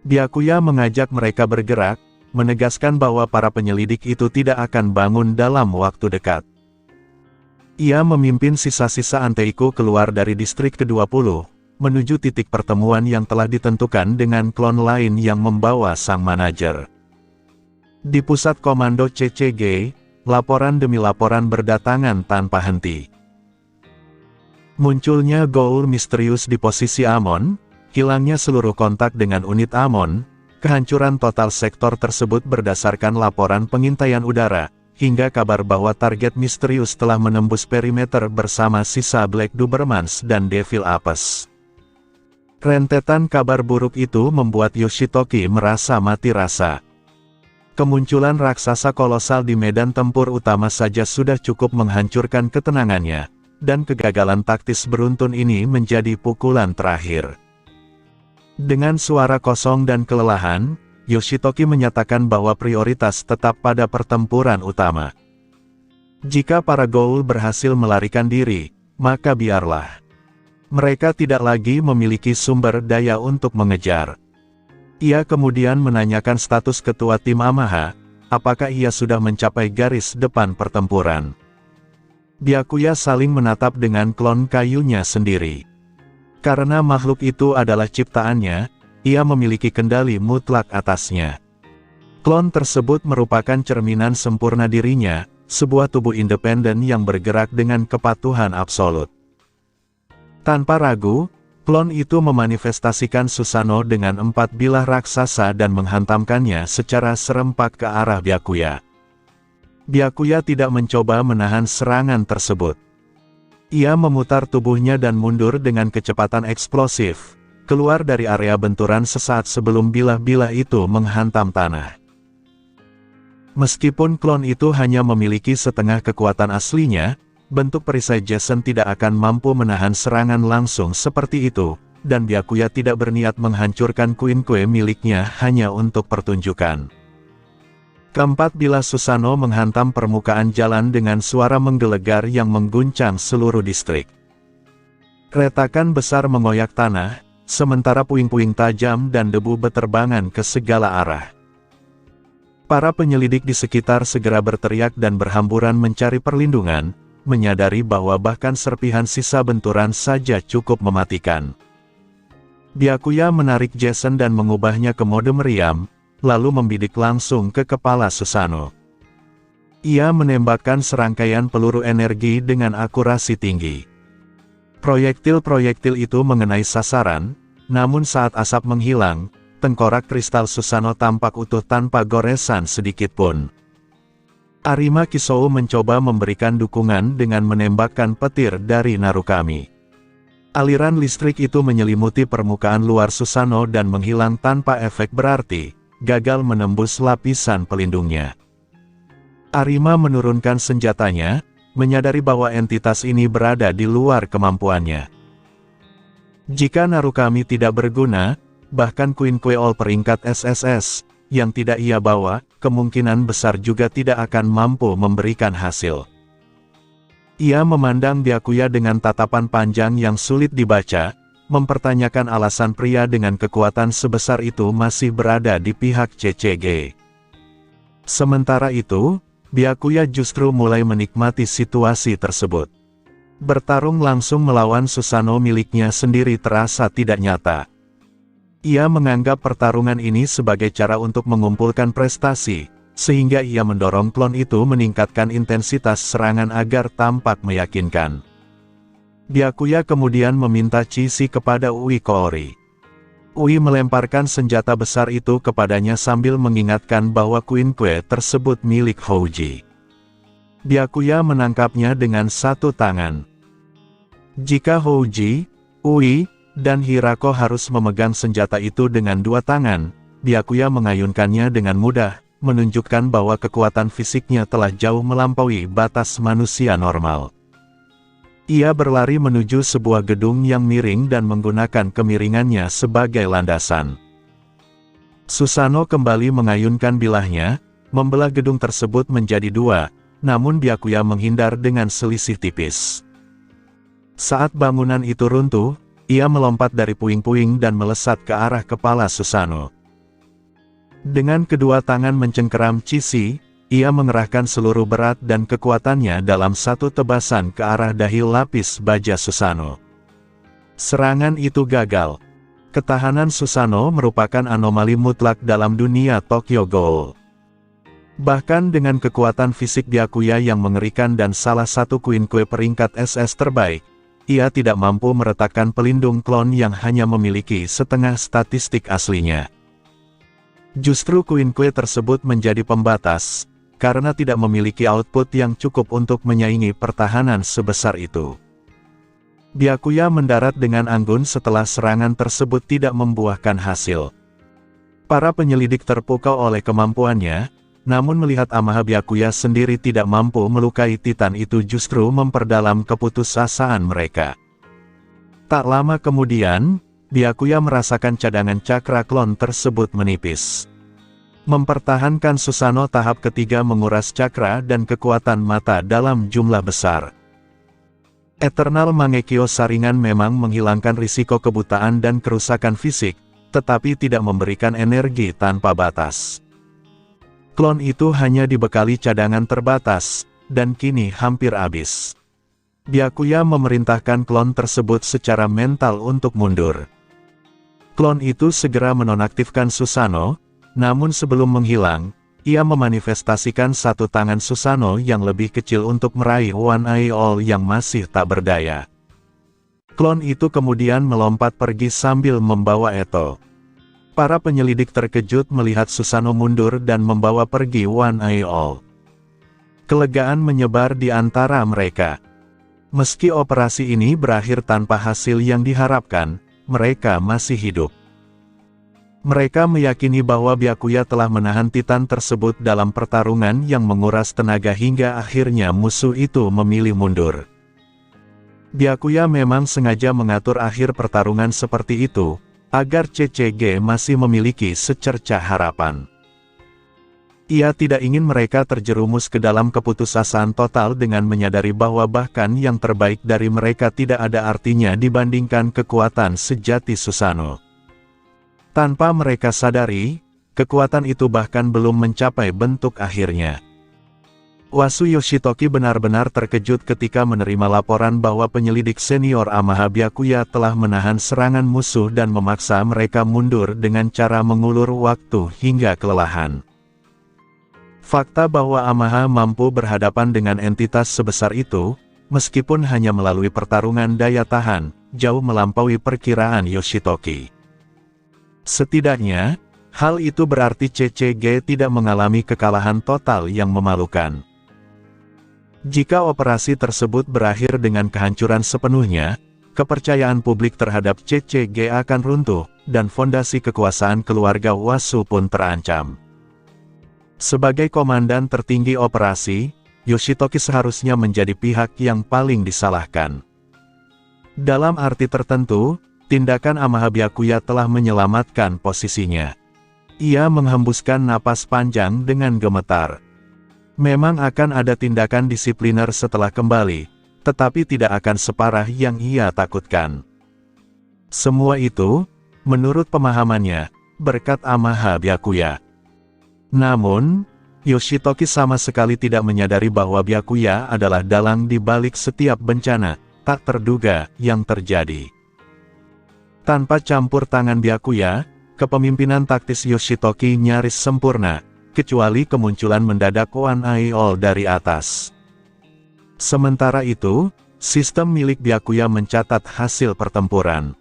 Byakuya mengajak mereka bergerak, menegaskan bahwa para penyelidik itu tidak akan bangun dalam waktu dekat. Ia memimpin sisa-sisa Anteiku keluar dari distrik ke-20, menuju titik pertemuan yang telah ditentukan dengan klon lain yang membawa sang manajer. Di pusat komando CCG, laporan demi laporan berdatangan tanpa henti. Munculnya Ghoul misterius di posisi Amon, hilangnya seluruh kontak dengan unit Amon, kehancuran total sektor tersebut berdasarkan laporan pengintaian udara, hingga kabar bahwa target misterius telah menembus perimeter bersama sisa Black Dobermans dan Devil Apes. Rentetan kabar buruk itu membuat Yoshitoki merasa mati rasa. Kemunculan raksasa kolosal di medan tempur utama saja sudah cukup menghancurkan ketenangannya, dan kegagalan taktis beruntun ini menjadi pukulan terakhir. Dengan suara kosong dan kelelahan, Yoshitoki menyatakan bahwa prioritas tetap pada pertempuran utama. Jika para Ghoul berhasil melarikan diri, maka biarlah. Mereka tidak lagi memiliki sumber daya untuk mengejar. Ia kemudian menanyakan status ketua tim Amaha, apakah ia sudah mencapai garis depan pertempuran. Byakuya saling menatap dengan klon kayunya sendiri. Karena makhluk itu adalah ciptaannya, ia memiliki kendali mutlak atasnya. Klon tersebut merupakan cerminan sempurna dirinya, sebuah tubuh independen yang bergerak dengan kepatuhan absolut. Tanpa ragu, klon itu memanifestasikan Susanoo dengan 4 bilah raksasa dan menghantamkannya secara serempak ke arah Byakuya. Byakuya tidak mencoba menahan serangan tersebut. Ia memutar tubuhnya dan mundur dengan kecepatan eksplosif, keluar dari area benturan sesaat sebelum bilah-bilah itu menghantam tanah. Meskipun klon itu hanya memiliki setengah kekuatan aslinya, bentuk perisai Jason tidak akan mampu menahan serangan langsung seperti itu, dan Byakuya tidak berniat menghancurkan Quinque miliknya hanya untuk pertunjukan. Keempat bilah Susanoo menghantam permukaan jalan dengan suara menggelegar yang mengguncang seluruh distrik. Retakan besar mengoyak tanah, sementara puing-puing tajam dan debu beterbangan ke segala arah. Para penyelidik di sekitar segera berteriak dan berhamburan mencari perlindungan, menyadari bahwa bahkan serpihan sisa benturan saja cukup mematikan. Byakuya menarik Jason dan mengubahnya ke mode meriam, lalu membidik langsung ke kepala Susanoo. Ia menembakkan serangkaian peluru energi dengan akurasi tinggi. Proyektil-proyektil itu mengenai sasaran, namun saat asap menghilang, tengkorak kristal Susanoo tampak utuh tanpa goresan sedikitpun. Arima Kisou mencoba memberikan dukungan dengan menembakkan petir dari Narukami. Aliran listrik itu menyelimuti permukaan luar Susanoo dan menghilang tanpa efek berarti, gagal menembus lapisan pelindungnya. Arima menurunkan senjatanya, menyadari bahwa entitas ini berada di luar kemampuannya. Jika Narukami tidak berguna, bahkan Quinque All peringkat SSS, yang tidak ia bawa, kemungkinan besar juga tidak akan mampu memberikan hasil. Ia memandang Byakuya dengan tatapan panjang yang sulit dibaca, mempertanyakan alasan pria dengan kekuatan sebesar itu masih berada di pihak CCG. Sementara itu, Byakuya justru mulai menikmati situasi tersebut. Bertarung langsung melawan Susanoo miliknya sendiri terasa tidak nyata. Ia menganggap pertarungan ini sebagai cara untuk mengumpulkan prestasi, sehingga ia mendorong klon itu meningkatkan intensitas serangan agar tampak meyakinkan. Byakuya kemudian meminta Cici kepada Ui Koori. Ui melemparkan senjata besar itu kepadanya sambil mengingatkan bahwa Quinque tersebut milik Houji. Byakuya menangkapnya dengan satu tangan. Jika Houji, Ui, dan Hirako harus memegang senjata itu dengan dua tangan, Byakuya mengayunkannya dengan mudah, menunjukkan bahwa kekuatan fisiknya telah jauh melampaui batas manusia normal. Ia berlari menuju sebuah gedung yang miring dan menggunakan kemiringannya sebagai landasan. Susanoo kembali mengayunkan bilahnya, membelah gedung tersebut menjadi dua, namun Byakuya menghindar dengan selisih tipis. Saat bangunan itu runtuh, ia melompat dari puing-puing dan melesat ke arah kepala Susanoo. Dengan kedua tangan mencengkeram Cici, ia mengerahkan seluruh berat dan kekuatannya dalam satu tebasan ke arah dahi lapis baja Susanoo. Serangan itu gagal. Ketahanan Susanoo merupakan anomali mutlak dalam dunia Tokyo Ghoul. Bahkan dengan kekuatan fisik Byakuya yang mengerikan dan salah satu Quinque peringkat SS terbaik, ia tidak mampu meretakkan pelindung klon yang hanya memiliki setengah statistik aslinya. Justru Quinque tersebut menjadi pembatas, karena tidak memiliki output yang cukup untuk menyaingi pertahanan sebesar itu. Byakuya mendarat dengan anggun setelah serangan tersebut tidak membuahkan hasil. Para penyelidik terpukau oleh kemampuannya, namun melihat amaha Byakuya sendiri tidak mampu melukai Titan itu justru memperdalam keputusasaan mereka. Tak lama kemudian, Byakuya merasakan cadangan cakra klon tersebut menipis. Mempertahankan Susanoo tahap ketiga menguras cakra dan kekuatan mata dalam jumlah besar. Eternal Mangekyo saringan memang menghilangkan risiko kebutaan dan kerusakan fisik, tetapi tidak memberikan energi tanpa batas. Klon itu hanya dibekali cadangan terbatas, dan kini hampir habis. Byakuya memerintahkan klon tersebut secara mental untuk mundur. Klon itu segera menonaktifkan Susanoo, namun sebelum menghilang, ia memanifestasikan satu tangan Susanoo yang lebih kecil untuk meraih One Eye All yang masih tak berdaya. Klon itu kemudian melompat pergi sambil membawa Eto. Para penyelidik terkejut melihat Susanoo mundur dan membawa pergi One Eye All. Kelegaan menyebar di antara mereka. Meski operasi ini berakhir tanpa hasil yang diharapkan, mereka masih hidup. Mereka meyakini bahwa Byakuya telah menahan Titan tersebut dalam pertarungan yang menguras tenaga hingga akhirnya musuh itu memilih mundur. Byakuya memang sengaja mengatur akhir pertarungan seperti itu, agar CCG masih memiliki secercah harapan. Ia tidak ingin mereka terjerumus ke dalam keputusasaan total dengan menyadari bahwa bahkan yang terbaik dari mereka tidak ada artinya dibandingkan kekuatan sejati Susanoo. Tanpa mereka sadari, kekuatan itu bahkan belum mencapai bentuk akhirnya. Wasu Yoshitoki benar-benar terkejut ketika menerima laporan bahwa penyelidik senior Amaha Byakuya telah menahan serangan musuh dan memaksa mereka mundur dengan cara mengulur waktu hingga kelelahan. Fakta bahwa Amaha mampu berhadapan dengan entitas sebesar itu, meskipun hanya melalui pertarungan daya tahan, jauh melampaui perkiraan Yoshitoki. Setidaknya, hal itu berarti CCG tidak mengalami kekalahan total yang memalukan. Jika operasi tersebut berakhir dengan kehancuran sepenuhnya, kepercayaan publik terhadap CCG akan runtuh, dan fondasi kekuasaan keluarga Wasu pun terancam. Sebagai komandan tertinggi operasi, Yoshitoki seharusnya menjadi pihak yang paling disalahkan. Dalam arti tertentu, tindakan Amaha Byakuya telah menyelamatkan posisinya. Ia menghembuskan napas panjang dengan gemetar. Memang akan ada tindakan disipliner setelah kembali, tetapi tidak akan separah yang ia takutkan. Semua itu, menurut pemahamannya, berkat Amaha Byakuya. Namun, Yoshitoki sama sekali tidak menyadari bahwa Byakuya adalah dalang di balik setiap bencana tak terduga yang terjadi. Tanpa campur tangan Byakuya, kepemimpinan taktis Yoshitoki nyaris sempurna, kecuali kemunculan mendadak One Eye All dari atas. Sementara itu, sistem milik Byakuya mencatat hasil pertempuran.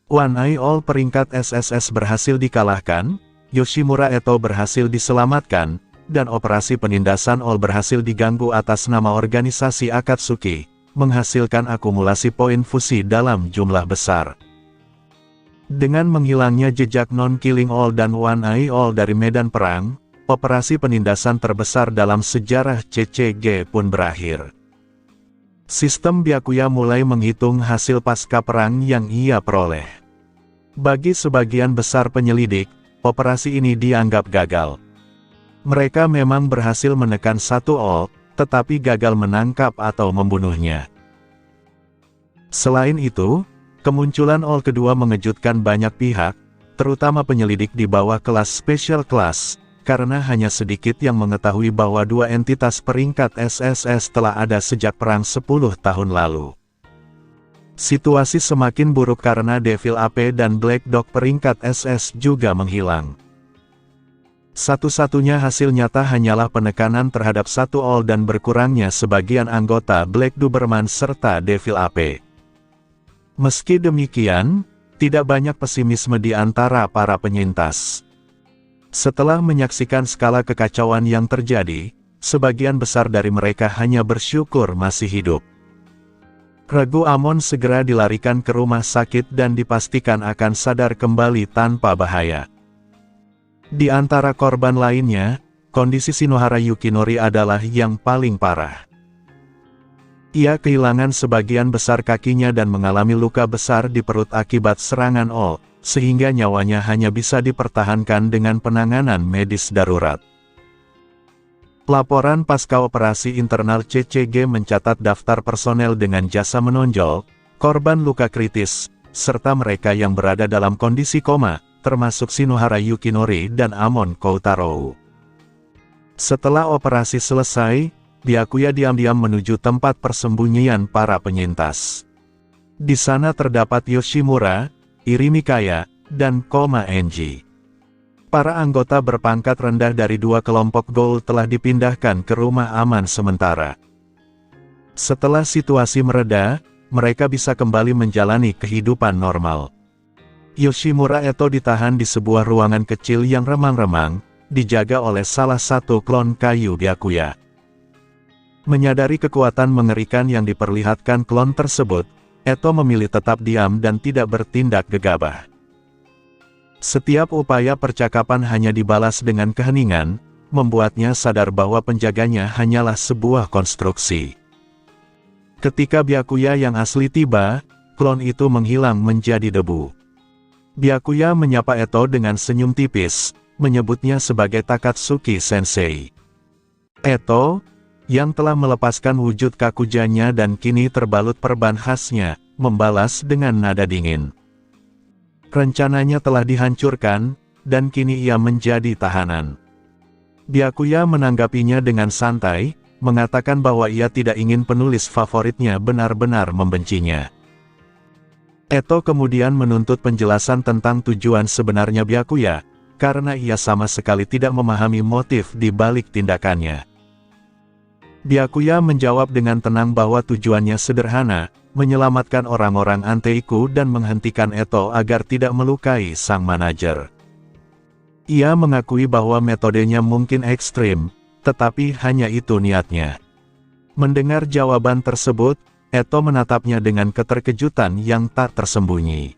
One Eye All peringkat SSS berhasil dikalahkan, Yoshimura Eto berhasil diselamatkan, dan operasi penindasan All berhasil diganggu atas nama organisasi Akatsuki, menghasilkan akumulasi poin fusi dalam jumlah besar. Dengan menghilangnya jejak non-killing All dan One Eye All dari medan perang, operasi penindasan terbesar dalam sejarah CCG pun berakhir. Sistem Byakuya mulai menghitung hasil pasca perang yang ia peroleh. Bagi sebagian besar penyelidik, operasi ini dianggap gagal. Mereka memang berhasil menekan satu All, tetapi gagal menangkap atau membunuhnya. Selain itu, kemunculan All kedua mengejutkan banyak pihak, terutama penyelidik di bawah kelas Special Class, karena hanya sedikit yang mengetahui bahwa dua entitas peringkat SSS telah ada sejak perang 10 tahun lalu. Situasi semakin buruk karena Devil AP dan Black Dog peringkat SS juga menghilang. Satu-satunya hasil nyata hanyalah penekanan terhadap satu All dan berkurangnya sebagian anggota Black Doberman serta Devil AP. Meski demikian, tidak banyak pesimisme di antara para penyintas. Setelah menyaksikan skala kekacauan yang terjadi, sebagian besar dari mereka hanya bersyukur masih hidup. Regu Amon segera dilarikan ke rumah sakit dan dipastikan akan sadar kembali tanpa bahaya. Di antara korban lainnya, kondisi Shinohara Yukinori adalah yang paling parah. Ia kehilangan sebagian besar kakinya dan mengalami luka besar di perut akibat serangan All, sehingga nyawanya hanya bisa dipertahankan dengan penanganan medis darurat. Laporan pasca operasi internal CCG mencatat daftar personel dengan jasa menonjol, korban luka kritis, serta mereka yang berada dalam kondisi koma, termasuk Shinohara Yukinori dan Amon Koutarou. Setelah operasi selesai, Byakuya diam-diam menuju tempat persembunyian para penyintas. Di sana terdapat Yoshimura, Iri Mikaya, dan Koma Enji. Para anggota berpangkat rendah dari dua kelompok Gold telah dipindahkan ke rumah aman sementara. Setelah situasi mereda, mereka bisa kembali menjalani kehidupan normal. Yoshimura Eto ditahan di sebuah ruangan kecil yang remang-remang, dijaga oleh salah satu klon kayu Byakuya. Menyadari kekuatan mengerikan yang diperlihatkan klon tersebut, Eto memilih tetap diam dan tidak bertindak gegabah. Setiap upaya percakapan hanya dibalas dengan keheningan, membuatnya sadar bahwa penjaganya hanyalah sebuah konstruksi. Ketika Byakuya yang asli tiba, klon itu menghilang menjadi debu. Byakuya menyapa Eto dengan senyum tipis, menyebutnya sebagai Takatsuki Sensei. Eto, yang telah melepaskan wujud kakujanya dan kini terbalut perban khasnya, membalas dengan nada dingin. Rencananya telah dihancurkan, dan kini ia menjadi tahanan. Byakuya menanggapinya dengan santai, mengatakan bahwa ia tidak ingin penulis favoritnya benar-benar membencinya. Eto kemudian menuntut penjelasan tentang tujuan sebenarnya Byakuya, karena ia sama sekali tidak memahami motif di balik tindakannya. Byakuya menjawab dengan tenang bahwa tujuannya sederhana, menyelamatkan orang-orang Anteiku dan menghentikan Eto agar tidak melukai sang manajer. Ia mengakui bahwa metodenya mungkin ekstrim, tetapi hanya itu niatnya. Mendengar jawaban tersebut, Eto menatapnya dengan keterkejutan yang tak tersembunyi.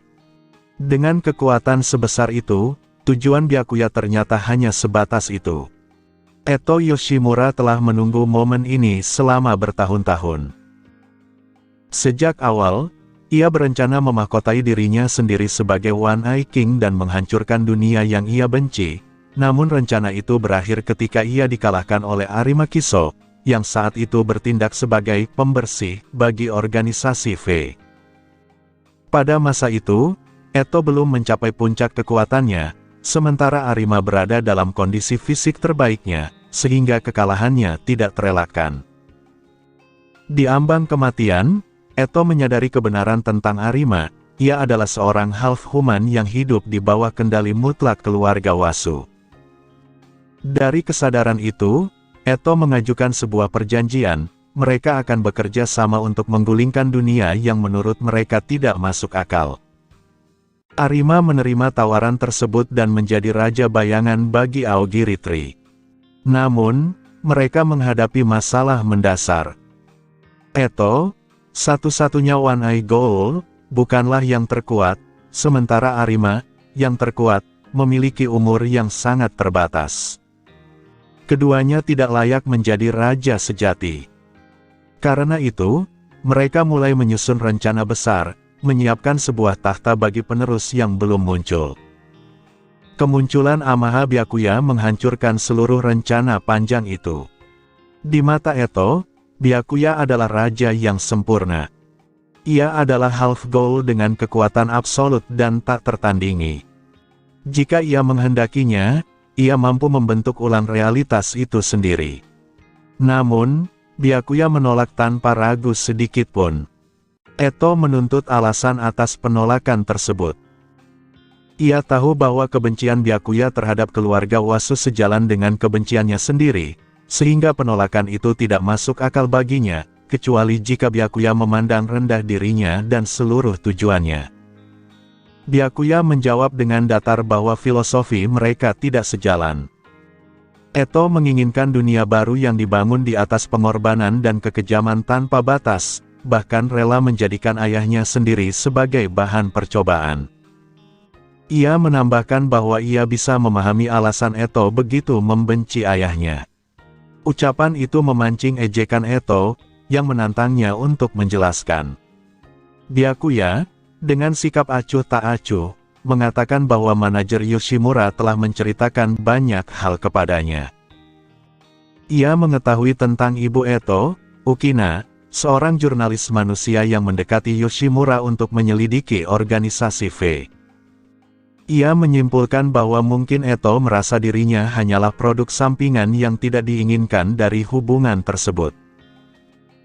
Dengan kekuatan sebesar itu, tujuan Byakuya ternyata hanya sebatas itu. Eto Yoshimura telah menunggu momen ini selama bertahun-tahun. Sejak awal, ia berencana memahkotai dirinya sendiri sebagai One Eye King dan menghancurkan dunia yang ia benci, namun rencana itu berakhir ketika ia dikalahkan oleh Arima Kiso, yang saat itu bertindak sebagai pembersih bagi organisasi V. Pada masa itu, Eto belum mencapai puncak kekuatannya, sementara Arima berada dalam kondisi fisik terbaiknya, sehingga kekalahannya tidak terelakkan. Di ambang kematian, Eto menyadari kebenaran tentang Arima, ia adalah seorang half-human yang hidup di bawah kendali mutlak keluarga Wasu. Dari kesadaran itu, Eto mengajukan sebuah perjanjian, mereka akan bekerja sama untuk menggulingkan dunia yang menurut mereka tidak masuk akal. Arima menerima tawaran tersebut dan menjadi raja bayangan bagi Aogi Ritri. Namun, mereka menghadapi masalah mendasar. Eto, satu-satunya One Eye Gold, bukanlah yang terkuat, sementara Arima, yang terkuat, memiliki umur yang sangat terbatas. Keduanya tidak layak menjadi raja sejati. Karena itu, mereka mulai menyusun rencana besar, menyiapkan sebuah tahta bagi penerus yang belum muncul. Kemunculan Amaha Byakuya menghancurkan seluruh rencana panjang itu. Di mata Eto, Byakuya adalah raja yang sempurna. Ia adalah half gold dengan kekuatan absolut dan tak tertandingi. Jika ia menghendakinya, ia mampu membentuk ulang realitas itu sendiri. Namun, Byakuya menolak tanpa ragu sedikit pun. Eto menuntut alasan atas penolakan tersebut. Ia tahu bahwa kebencian Byakuya terhadap keluarga Wasu sejalan dengan kebenciannya sendiri, sehingga penolakan itu tidak masuk akal baginya, kecuali jika Byakuya memandang rendah dirinya dan seluruh tujuannya. Byakuya menjawab dengan datar bahwa filosofi mereka tidak sejalan. Eto menginginkan dunia baru yang dibangun di atas pengorbanan dan kekejaman tanpa batas, bahkan rela menjadikan ayahnya sendiri sebagai bahan percobaan. Ia menambahkan bahwa ia bisa memahami alasan Eto begitu membenci ayahnya. Ucapan itu memancing ejekan Eto, yang menantangnya untuk menjelaskan. Byakuya, dengan sikap acuh tak acuh, mengatakan bahwa manajer Yoshimura telah menceritakan banyak hal kepadanya. Ia mengetahui tentang ibu Eto, Ukina, seorang jurnalis manusia yang mendekati Yoshimura untuk menyelidiki organisasi V. Ia menyimpulkan bahwa mungkin Eto merasa dirinya hanyalah produk sampingan yang tidak diinginkan dari hubungan tersebut.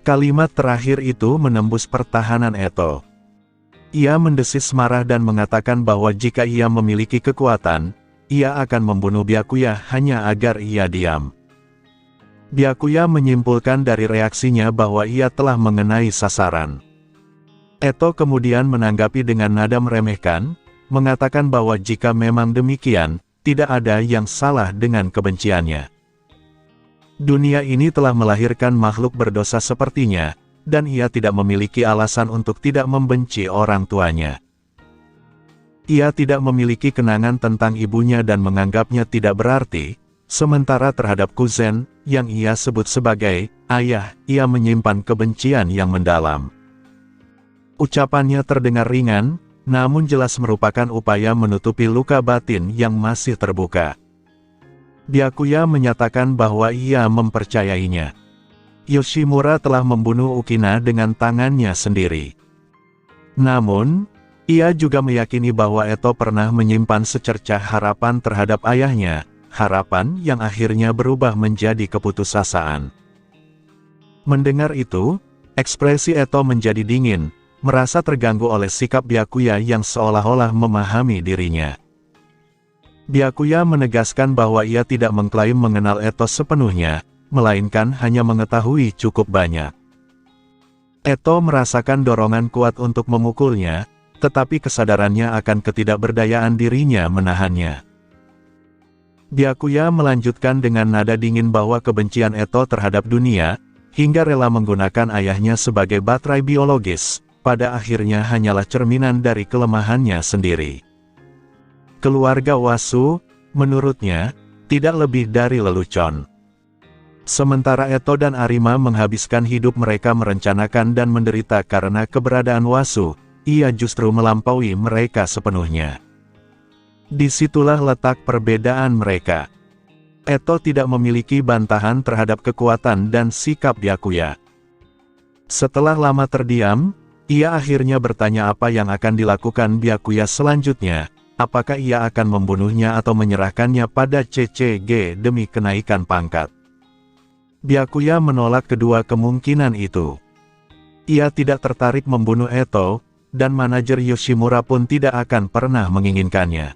Kalimat terakhir itu menembus pertahanan Eto. Ia mendesis marah dan mengatakan bahwa jika ia memiliki kekuatan, ia akan membunuh Byakuya hanya agar ia diam. Byakuya menyimpulkan dari reaksinya bahwa ia telah mengenai sasaran. Eto kemudian menanggapi dengan nada meremehkan, mengatakan bahwa jika memang demikian, tidak ada yang salah dengan kebenciannya. Dunia ini telah melahirkan makhluk berdosa sepertinya, dan ia tidak memiliki alasan untuk tidak membenci orang tuanya. Ia tidak memiliki kenangan tentang ibunya dan menganggapnya tidak berarti, sementara terhadap Kuzen, yang ia sebut sebagai ayah, ia menyimpan kebencian yang mendalam. Ucapannya terdengar ringan, namun jelas merupakan upaya menutupi luka batin yang masih terbuka. Byakuya menyatakan bahwa ia mempercayainya. Yoshimura telah membunuh Ukina dengan tangannya sendiri. Namun, ia juga meyakini bahwa Eto pernah menyimpan secercah harapan terhadap ayahnya, harapan yang akhirnya berubah menjadi keputusasaan. Mendengar itu, ekspresi Eto menjadi dingin, merasa terganggu oleh sikap Byakuya yang seolah-olah memahami dirinya. Byakuya menegaskan bahwa ia tidak mengklaim mengenal Eto sepenuhnya, melainkan hanya mengetahui cukup banyak. Eto merasakan dorongan kuat untuk memukulnya, tetapi kesadarannya akan ketidakberdayaan dirinya menahannya. Byakuya melanjutkan dengan nada dingin bahwa kebencian Eto terhadap dunia, hingga rela menggunakan ayahnya sebagai baterai biologis, pada akhirnya hanyalah cerminan dari kelemahannya sendiri. Keluarga Wasu, menurutnya, tidak lebih dari lelucon. Sementara Eto dan Arima menghabiskan hidup mereka merencanakan dan menderita karena keberadaan Wasu, ia justru melampaui mereka sepenuhnya. Disitulah letak perbedaan mereka. Eto tidak memiliki bantahan terhadap kekuatan dan sikap Byakuya. Setelah lama terdiam, ia akhirnya bertanya apa yang akan dilakukan Byakuya selanjutnya, apakah ia akan membunuhnya atau menyerahkannya pada CCG demi kenaikan pangkat. Byakuya menolak kedua kemungkinan itu. Ia tidak tertarik membunuh Eto, dan manajer Yoshimura pun tidak akan pernah menginginkannya.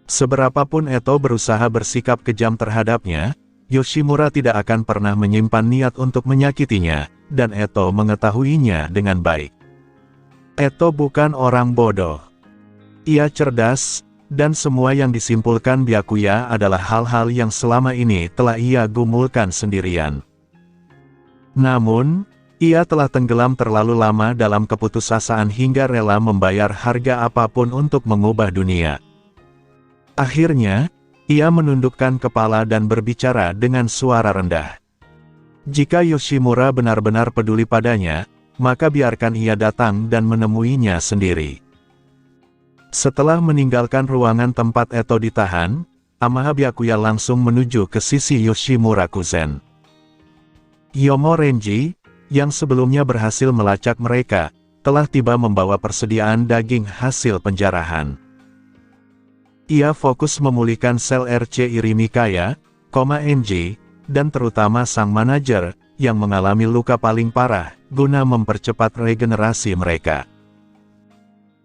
Seberapapun Eto berusaha bersikap kejam terhadapnya, Yoshimura tidak akan pernah menyimpan niat untuk menyakitinya, dan Eto mengetahuinya dengan baik. Eto bukan orang bodoh. Ia cerdas, dan semua yang disimpulkan Byakuya adalah hal-hal yang selama ini telah ia gumulkan sendirian. Namun, ia telah tenggelam terlalu lama dalam keputusasaan hingga rela membayar harga apapun untuk mengubah dunia. Akhirnya, ia menundukkan kepala dan berbicara dengan suara rendah. Jika Yoshimura benar-benar peduli padanya, maka biarkan ia datang dan menemuinya sendiri. Setelah meninggalkan ruangan tempat Eto ditahan, Amaha Byakuya langsung menuju ke sisi Yoshimura Kuzen. Yomo Renji, yang sebelumnya berhasil melacak mereka, telah tiba membawa persediaan daging hasil penjarahan. Ia fokus memulihkan sel RC Irimikaya, NG, dan terutama sang manajer, yang mengalami luka paling parah, guna mempercepat regenerasi mereka.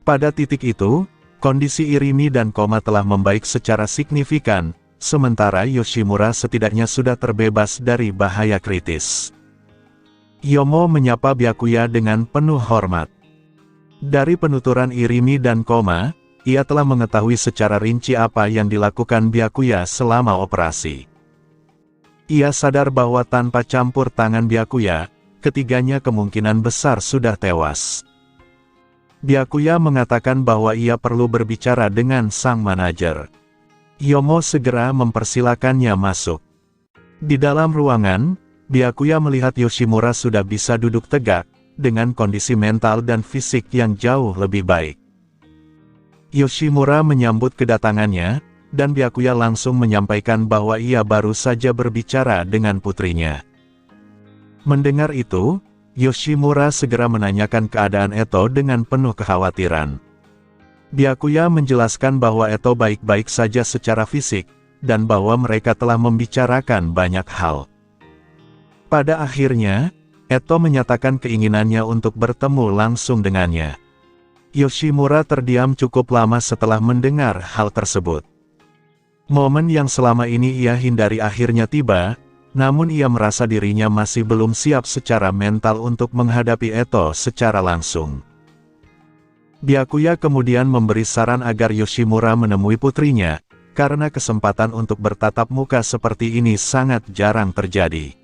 Pada titik itu, kondisi Irimi dan Koma telah membaik secara signifikan, sementara Yoshimura setidaknya sudah terbebas dari bahaya kritis. Yomo menyapa Byakuya dengan penuh hormat. Dari penuturan Irimi dan Koma, ia telah mengetahui secara rinci apa yang dilakukan Byakuya selama operasi. Ia sadar bahwa tanpa campur tangan Byakuya, ketiganya kemungkinan besar sudah tewas. Byakuya mengatakan bahwa ia perlu berbicara dengan sang manajer. Yomo segera mempersilakannya masuk. Di dalam ruangan, Byakuya melihat Yoshimura sudah bisa duduk tegak, dengan kondisi mental dan fisik yang jauh lebih baik. Yoshimura menyambut kedatangannya, dan Byakuya langsung menyampaikan bahwa ia baru saja berbicara dengan putrinya. Mendengar itu, Yoshimura segera menanyakan keadaan Eto dengan penuh kekhawatiran. Byakuya menjelaskan bahwa Eto baik-baik saja secara fisik, dan bahwa mereka telah membicarakan banyak hal. Pada akhirnya, Eto menyatakan keinginannya untuk bertemu langsung dengannya. Yoshimura terdiam cukup lama setelah mendengar hal tersebut. Momen yang selama ini ia hindari akhirnya tiba, namun ia merasa dirinya masih belum siap secara mental untuk menghadapi Eto secara langsung. Byakuya kemudian memberi saran agar Yoshimura menemui putrinya, karena kesempatan untuk bertatap muka seperti ini sangat jarang terjadi.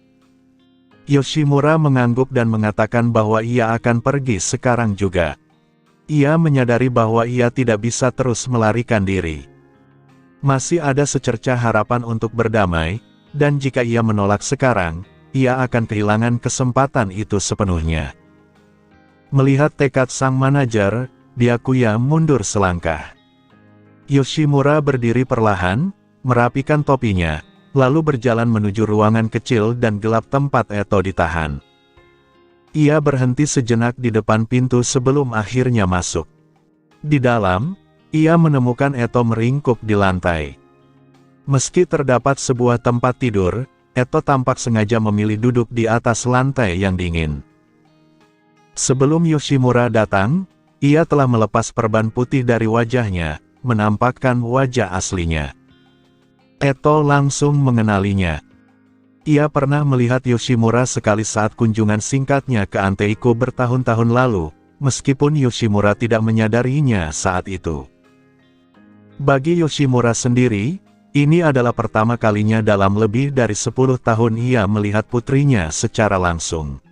Yoshimura mengangguk dan mengatakan bahwa ia akan pergi sekarang juga. Ia menyadari bahwa ia tidak bisa terus melarikan diri. Masih ada secercah harapan untuk berdamai, dan jika ia menolak sekarang, ia akan kehilangan kesempatan itu sepenuhnya. Melihat tekad sang manajer, Byakuya mundur selangkah. Yoshimura berdiri perlahan, merapikan topinya, lalu berjalan menuju ruangan kecil dan gelap tempat Eto ditahan. Ia berhenti sejenak di depan pintu sebelum akhirnya masuk. Di dalam, ia menemukan Eto meringkuk di lantai. Meski terdapat sebuah tempat tidur, Eto tampak sengaja memilih duduk di atas lantai yang dingin. Sebelum Yoshimura datang, ia telah melepas perban putih dari wajahnya, menampakkan wajah aslinya. Eto langsung mengenalinya. Ia pernah melihat Yoshimura sekali saat kunjungan singkatnya ke Anteiko bertahun-tahun lalu, meskipun Yoshimura tidak menyadarinya saat itu. Bagi Yoshimura sendiri, ini adalah pertama kalinya dalam lebih dari 10 tahun ia melihat putrinya secara langsung.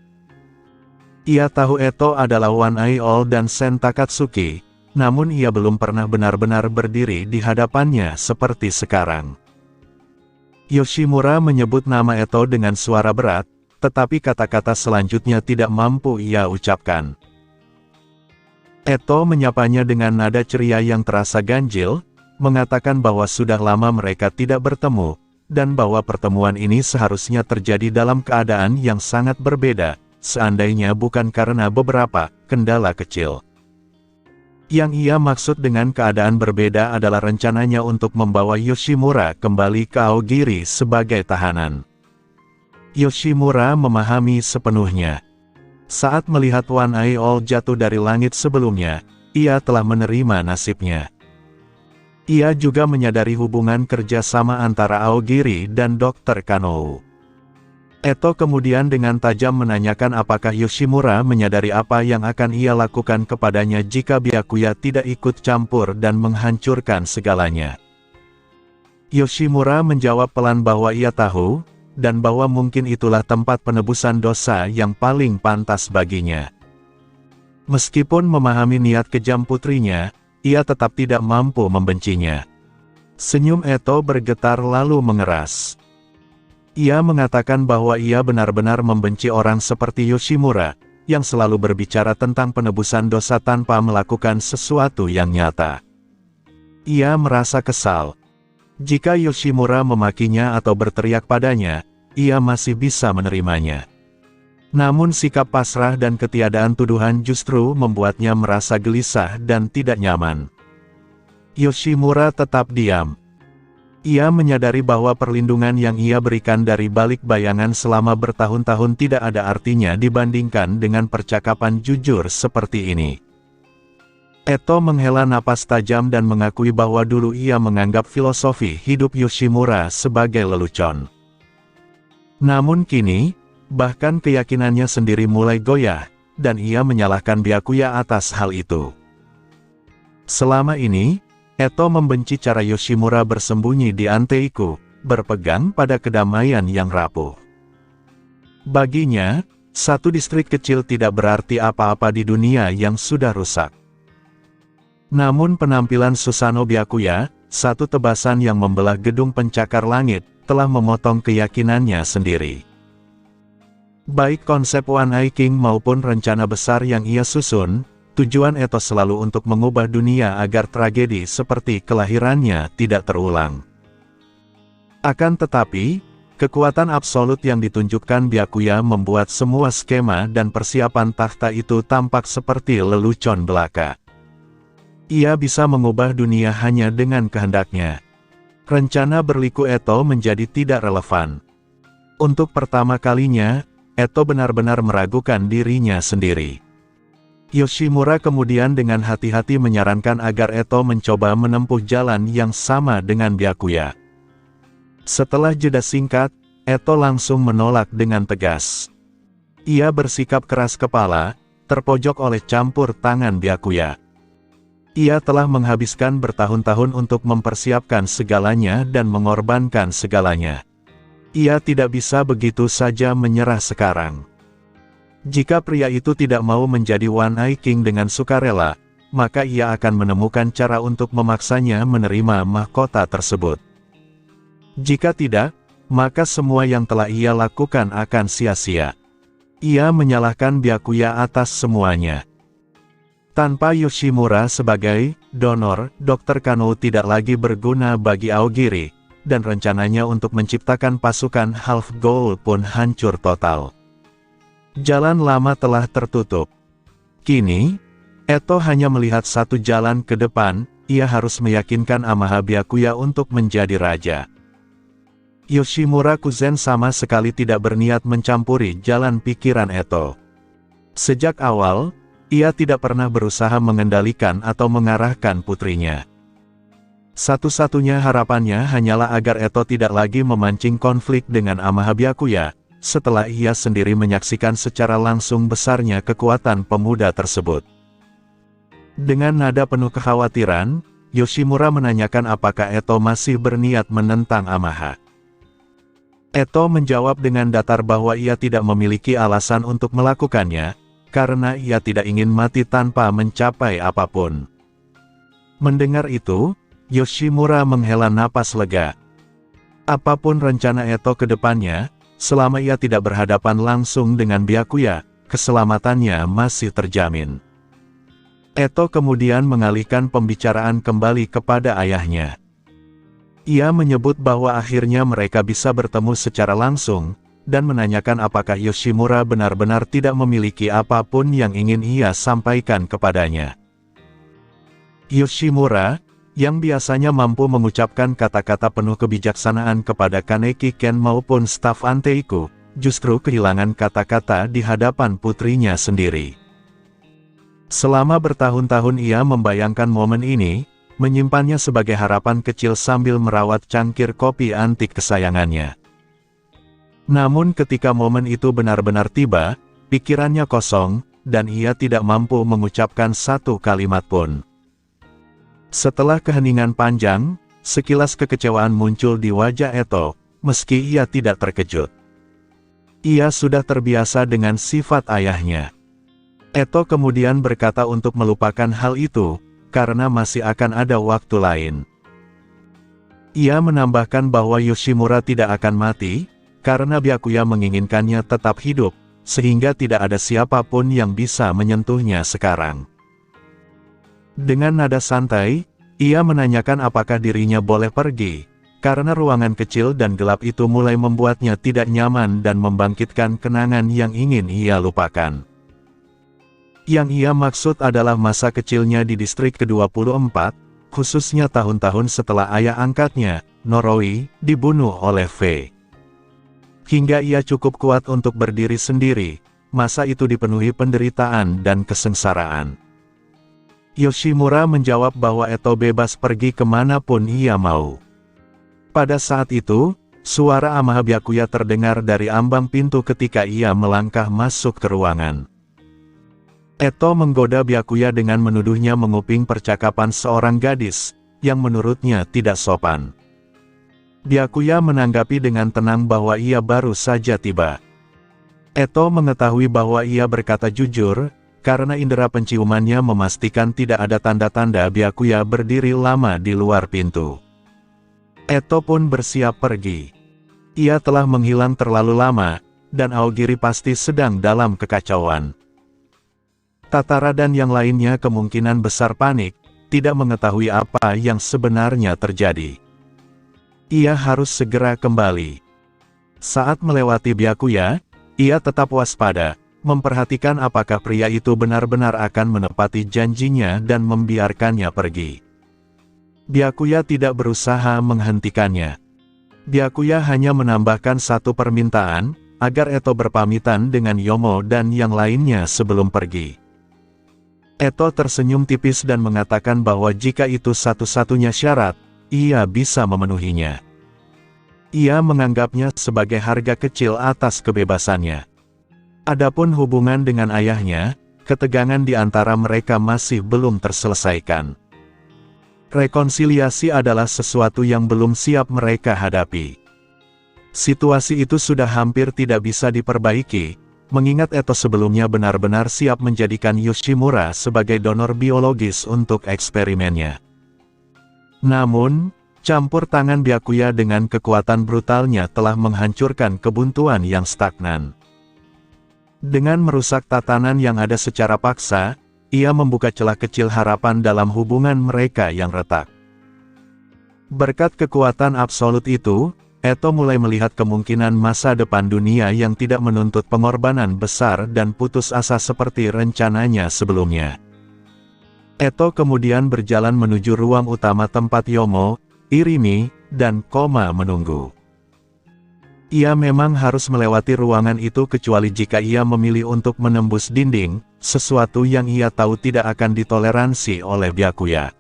Ia tahu Eto adalah One Eye All dan Sen Takatsuki, namun ia belum pernah benar-benar berdiri di hadapannya seperti sekarang. Yoshimura menyebut nama Eto dengan suara berat, tetapi kata-kata selanjutnya tidak mampu ia ucapkan. Eto menyapanya dengan nada ceria yang terasa ganjil, mengatakan bahwa sudah lama mereka tidak bertemu, dan bahwa pertemuan ini seharusnya terjadi dalam keadaan yang sangat berbeda, seandainya bukan karena beberapa kendala kecil. Yang ia maksud dengan keadaan berbeda adalah rencananya untuk membawa Yoshimura kembali ke Aogiri sebagai tahanan. Yoshimura memahami sepenuhnya. Saat melihat One Eye All jatuh dari langit sebelumnya, ia telah menerima nasibnya. Ia juga menyadari hubungan kerjasama antara Aogiri dan Dr. Kanou. Eto kemudian dengan tajam menanyakan apakah Yoshimura menyadari apa yang akan ia lakukan kepadanya jika Byakuya tidak ikut campur dan menghancurkan segalanya. Yoshimura menjawab pelan bahwa ia tahu, dan bahwa mungkin itulah tempat penebusan dosa yang paling pantas baginya. Meskipun memahami niat kejam putrinya, ia tetap tidak mampu membencinya. Senyum Eto bergetar lalu mengeras. Ia mengatakan bahwa ia benar-benar membenci orang seperti Yoshimura, yang selalu berbicara tentang penebusan dosa tanpa melakukan sesuatu yang nyata. Ia merasa kesal. Jika Yoshimura memakinya atau berteriak padanya, ia masih bisa menerimanya. Namun sikap pasrah dan ketiadaan tuduhan justru membuatnya merasa gelisah dan tidak nyaman. Yoshimura tetap diam. Ia menyadari bahwa perlindungan yang ia berikan dari balik bayangan selama bertahun-tahun tidak ada artinya dibandingkan dengan percakapan jujur seperti ini. Eto menghela napas tajam dan mengakui bahwa dulu ia menganggap filosofi hidup Yoshimura sebagai lelucon. Namun kini, bahkan keyakinannya sendiri mulai goyah, dan ia menyalahkan Byakuya atas hal itu. Selama ini, Eto membenci cara Yoshimura bersembunyi di Anteiko, berpegang pada kedamaian yang rapuh. Baginya, satu distrik kecil tidak berarti apa-apa di dunia yang sudah rusak. Namun penampilan Susanoo Byakuya, satu tebasan yang membelah gedung pencakar langit, telah memotong keyakinannya sendiri. Baik konsep One Eye King maupun rencana besar yang ia susun, tujuan Eto selalu untuk mengubah dunia agar tragedi seperti kelahirannya tidak terulang. Akan tetapi, kekuatan absolut yang ditunjukkan Byakuya membuat semua skema dan persiapan takhta itu tampak seperti lelucon belaka. Ia bisa mengubah dunia hanya dengan kehendaknya. Rencana berliku Eto menjadi tidak relevan. Untuk pertama kalinya, Eto benar-benar meragukan dirinya sendiri. Yoshimura kemudian dengan hati-hati menyarankan agar Eto mencoba menempuh jalan yang sama dengan Byakuya. Setelah jeda singkat, Eto langsung menolak dengan tegas. Ia bersikap keras kepala, terpojok oleh campur tangan Byakuya. Ia telah menghabiskan bertahun-tahun untuk mempersiapkan segalanya dan mengorbankan segalanya. Ia tidak bisa begitu saja menyerah sekarang. Jika pria itu tidak mau menjadi One Eye King dengan sukarela, maka ia akan menemukan cara untuk memaksanya menerima mahkota tersebut. Jika tidak, maka semua yang telah ia lakukan akan sia-sia. Ia menyalahkan Byakuya atas semuanya. Tanpa Yoshimura sebagai donor, Dr. Kano tidak lagi berguna bagi Aogiri, dan rencananya untuk menciptakan pasukan Half Ghoul pun hancur total. Jalan lama telah tertutup. Kini, Eto hanya melihat satu jalan ke depan, ia harus meyakinkan Amaha Byakuya untuk menjadi raja. Yoshimura Kuzen sama sekali tidak berniat mencampuri jalan pikiran Eto. Sejak awal, ia tidak pernah berusaha mengendalikan atau mengarahkan putrinya. Satu-satunya harapannya hanyalah agar Eto tidak lagi memancing konflik dengan Amaha Byakuya, setelah ia sendiri menyaksikan secara langsung besarnya kekuatan pemuda tersebut. Dengan nada penuh kekhawatiran, Yoshimura menanyakan apakah Eto masih berniat menentang Amaha. Eto menjawab dengan datar bahwa ia tidak memiliki alasan untuk melakukannya, karena ia tidak ingin mati tanpa mencapai apapun. Mendengar itu, Yoshimura menghela napas lega. Apapun rencana Eto ke depannya, selama ia tidak berhadapan langsung dengan Byakuya, keselamatannya masih terjamin. Eto kemudian mengalihkan pembicaraan kembali kepada ayahnya. Ia menyebut bahwa akhirnya mereka bisa bertemu secara langsung, dan menanyakan apakah Yoshimura benar-benar tidak memiliki apapun yang ingin ia sampaikan kepadanya. Yoshimura, yang biasanya mampu mengucapkan kata-kata penuh kebijaksanaan kepada Kaneki Ken maupun staf Anteiku, justru kehilangan kata-kata di hadapan putrinya sendiri. Selama bertahun-tahun ia membayangkan momen ini, menyimpannya sebagai harapan kecil sambil merawat cangkir kopi antik kesayangannya. Namun ketika momen itu benar-benar tiba, pikirannya kosong, dan ia tidak mampu mengucapkan satu kalimat pun. Setelah keheningan panjang, sekilas kekecewaan muncul di wajah Eto, meski ia tidak terkejut. Ia sudah terbiasa dengan sifat ayahnya. Eto kemudian berkata untuk melupakan hal itu, karena masih akan ada waktu lain. Ia menambahkan bahwa Yoshimura tidak akan mati, karena Byakuya menginginkannya tetap hidup, sehingga tidak ada siapapun yang bisa menyentuhnya sekarang. Dengan nada santai, ia menanyakan apakah dirinya boleh pergi, karena ruangan kecil dan gelap itu mulai membuatnya tidak nyaman dan membangkitkan kenangan yang ingin ia lupakan. Yang ia maksud adalah masa kecilnya di distrik ke-24, khususnya tahun-tahun setelah ayah angkatnya, Noroi, dibunuh oleh Fei. Hingga ia cukup kuat untuk berdiri sendiri, masa itu dipenuhi penderitaan dan kesengsaraan. Yoshimura menjawab bahwa Eto bebas pergi kemanapun ia mau. Pada saat itu, suara Amaha Byakuya terdengar dari ambang pintu ketika ia melangkah masuk ke ruangan. Eto menggoda Byakuya dengan menuduhnya menguping percakapan seorang gadis, yang menurutnya tidak sopan. Byakuya menanggapi dengan tenang bahwa ia baru saja tiba. Eto mengetahui bahwa ia berkata jujur, karena indera penciumannya memastikan tidak ada tanda-tanda Byakuya berdiri lama di luar pintu. Eto pun bersiap pergi. Ia telah menghilang terlalu lama, dan Aogiri pasti sedang dalam kekacauan. Tatara dan yang lainnya kemungkinan besar panik, tidak mengetahui apa yang sebenarnya terjadi. Ia harus segera kembali. Saat melewati Byakuya, ia tetap waspada, memperhatikan apakah pria itu benar-benar akan menepati janjinya dan membiarkannya pergi. Byakuya tidak berusaha menghentikannya. Byakuya hanya menambahkan satu permintaan, agar Eto berpamitan dengan Yomo dan yang lainnya sebelum pergi. Eto tersenyum tipis dan mengatakan bahwa jika itu satu-satunya syarat, ia bisa memenuhinya. Ia menganggapnya sebagai harga kecil atas kebebasannya. Adapun hubungan dengan ayahnya, ketegangan di antara mereka masih belum terselesaikan. Rekonsiliasi adalah sesuatu yang belum siap mereka hadapi. Situasi itu sudah hampir tidak bisa diperbaiki, mengingat Eto sebelumnya benar-benar siap menjadikan Yoshimura sebagai donor biologis untuk eksperimennya. Namun, campur tangan Byakuya dengan kekuatan brutalnya telah menghancurkan kebuntuan yang stagnan. Dengan merusak tatanan yang ada secara paksa, ia membuka celah kecil harapan dalam hubungan mereka yang retak. Berkat kekuatan absolut itu, Eto mulai melihat kemungkinan masa depan dunia yang tidak menuntut pengorbanan besar dan putus asa seperti rencananya sebelumnya. Eto kemudian berjalan menuju ruang utama tempat Yomo, Irimi, dan Koma menunggu. Ia memang harus melewati ruangan itu kecuali jika ia memilih untuk menembus dinding, sesuatu yang ia tahu tidak akan ditoleransi oleh Byakuya.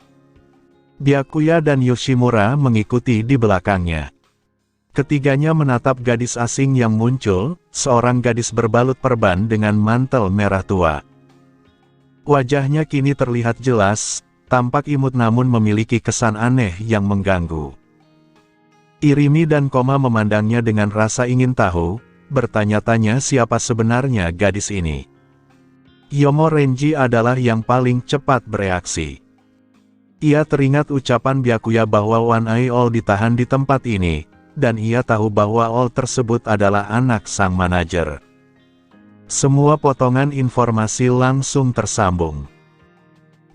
Byakuya dan Yoshimura mengikuti di belakangnya. Ketiganya menatap gadis asing yang muncul, seorang gadis berbalut perban dengan mantel merah tua. Wajahnya kini terlihat jelas, tampak imut namun memiliki kesan aneh yang mengganggu. Irimi dan Koma memandangnya dengan rasa ingin tahu, bertanya-tanya siapa sebenarnya gadis ini. Yomo Renji adalah yang paling cepat bereaksi. Ia teringat ucapan Byakuya bahwa One Eye All ditahan di tempat ini, dan ia tahu bahwa All tersebut adalah anak sang manajer. Semua potongan informasi langsung tersambung.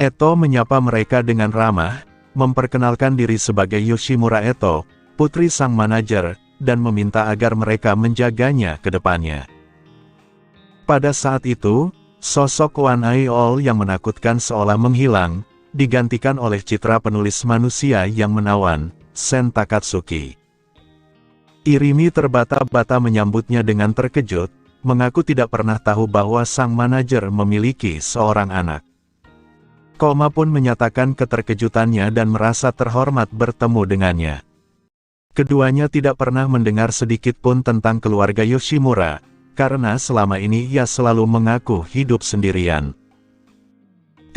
Eto menyapa mereka dengan ramah, memperkenalkan diri sebagai Yoshimura Eto, putri sang manajer, dan meminta agar mereka menjaganya ke depannya. Pada saat itu, sosok One Eye All yang menakutkan seolah menghilang, digantikan oleh citra penulis manusia yang menawan, Sen Takatsuki. Irimi terbata-bata menyambutnya dengan terkejut, mengaku tidak pernah tahu bahwa sang manajer memiliki seorang anak. Koma pun menyatakan keterkejutannya dan merasa terhormat bertemu dengannya. Keduanya tidak pernah mendengar sedikit pun tentang keluarga Yoshimura, karena selama ini ia selalu mengaku hidup sendirian.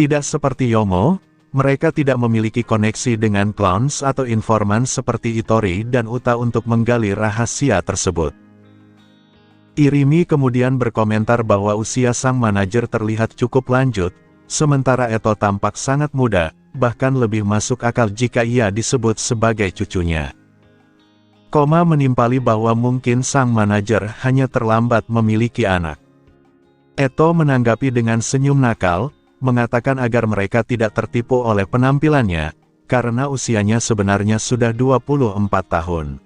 Tidak seperti Yomo, mereka tidak memiliki koneksi dengan clowns atau informan seperti Itori dan Uta untuk menggali rahasia tersebut. Irimi kemudian berkomentar bahwa usia sang manajer terlihat cukup lanjut, sementara Eto tampak sangat muda, bahkan lebih masuk akal jika ia disebut sebagai cucunya. Koma menimpali bahwa mungkin sang manajer hanya terlambat memiliki anak. Eto menanggapi dengan senyum nakal, mengatakan agar mereka tidak tertipu oleh penampilannya, karena usianya sebenarnya sudah 24 tahun.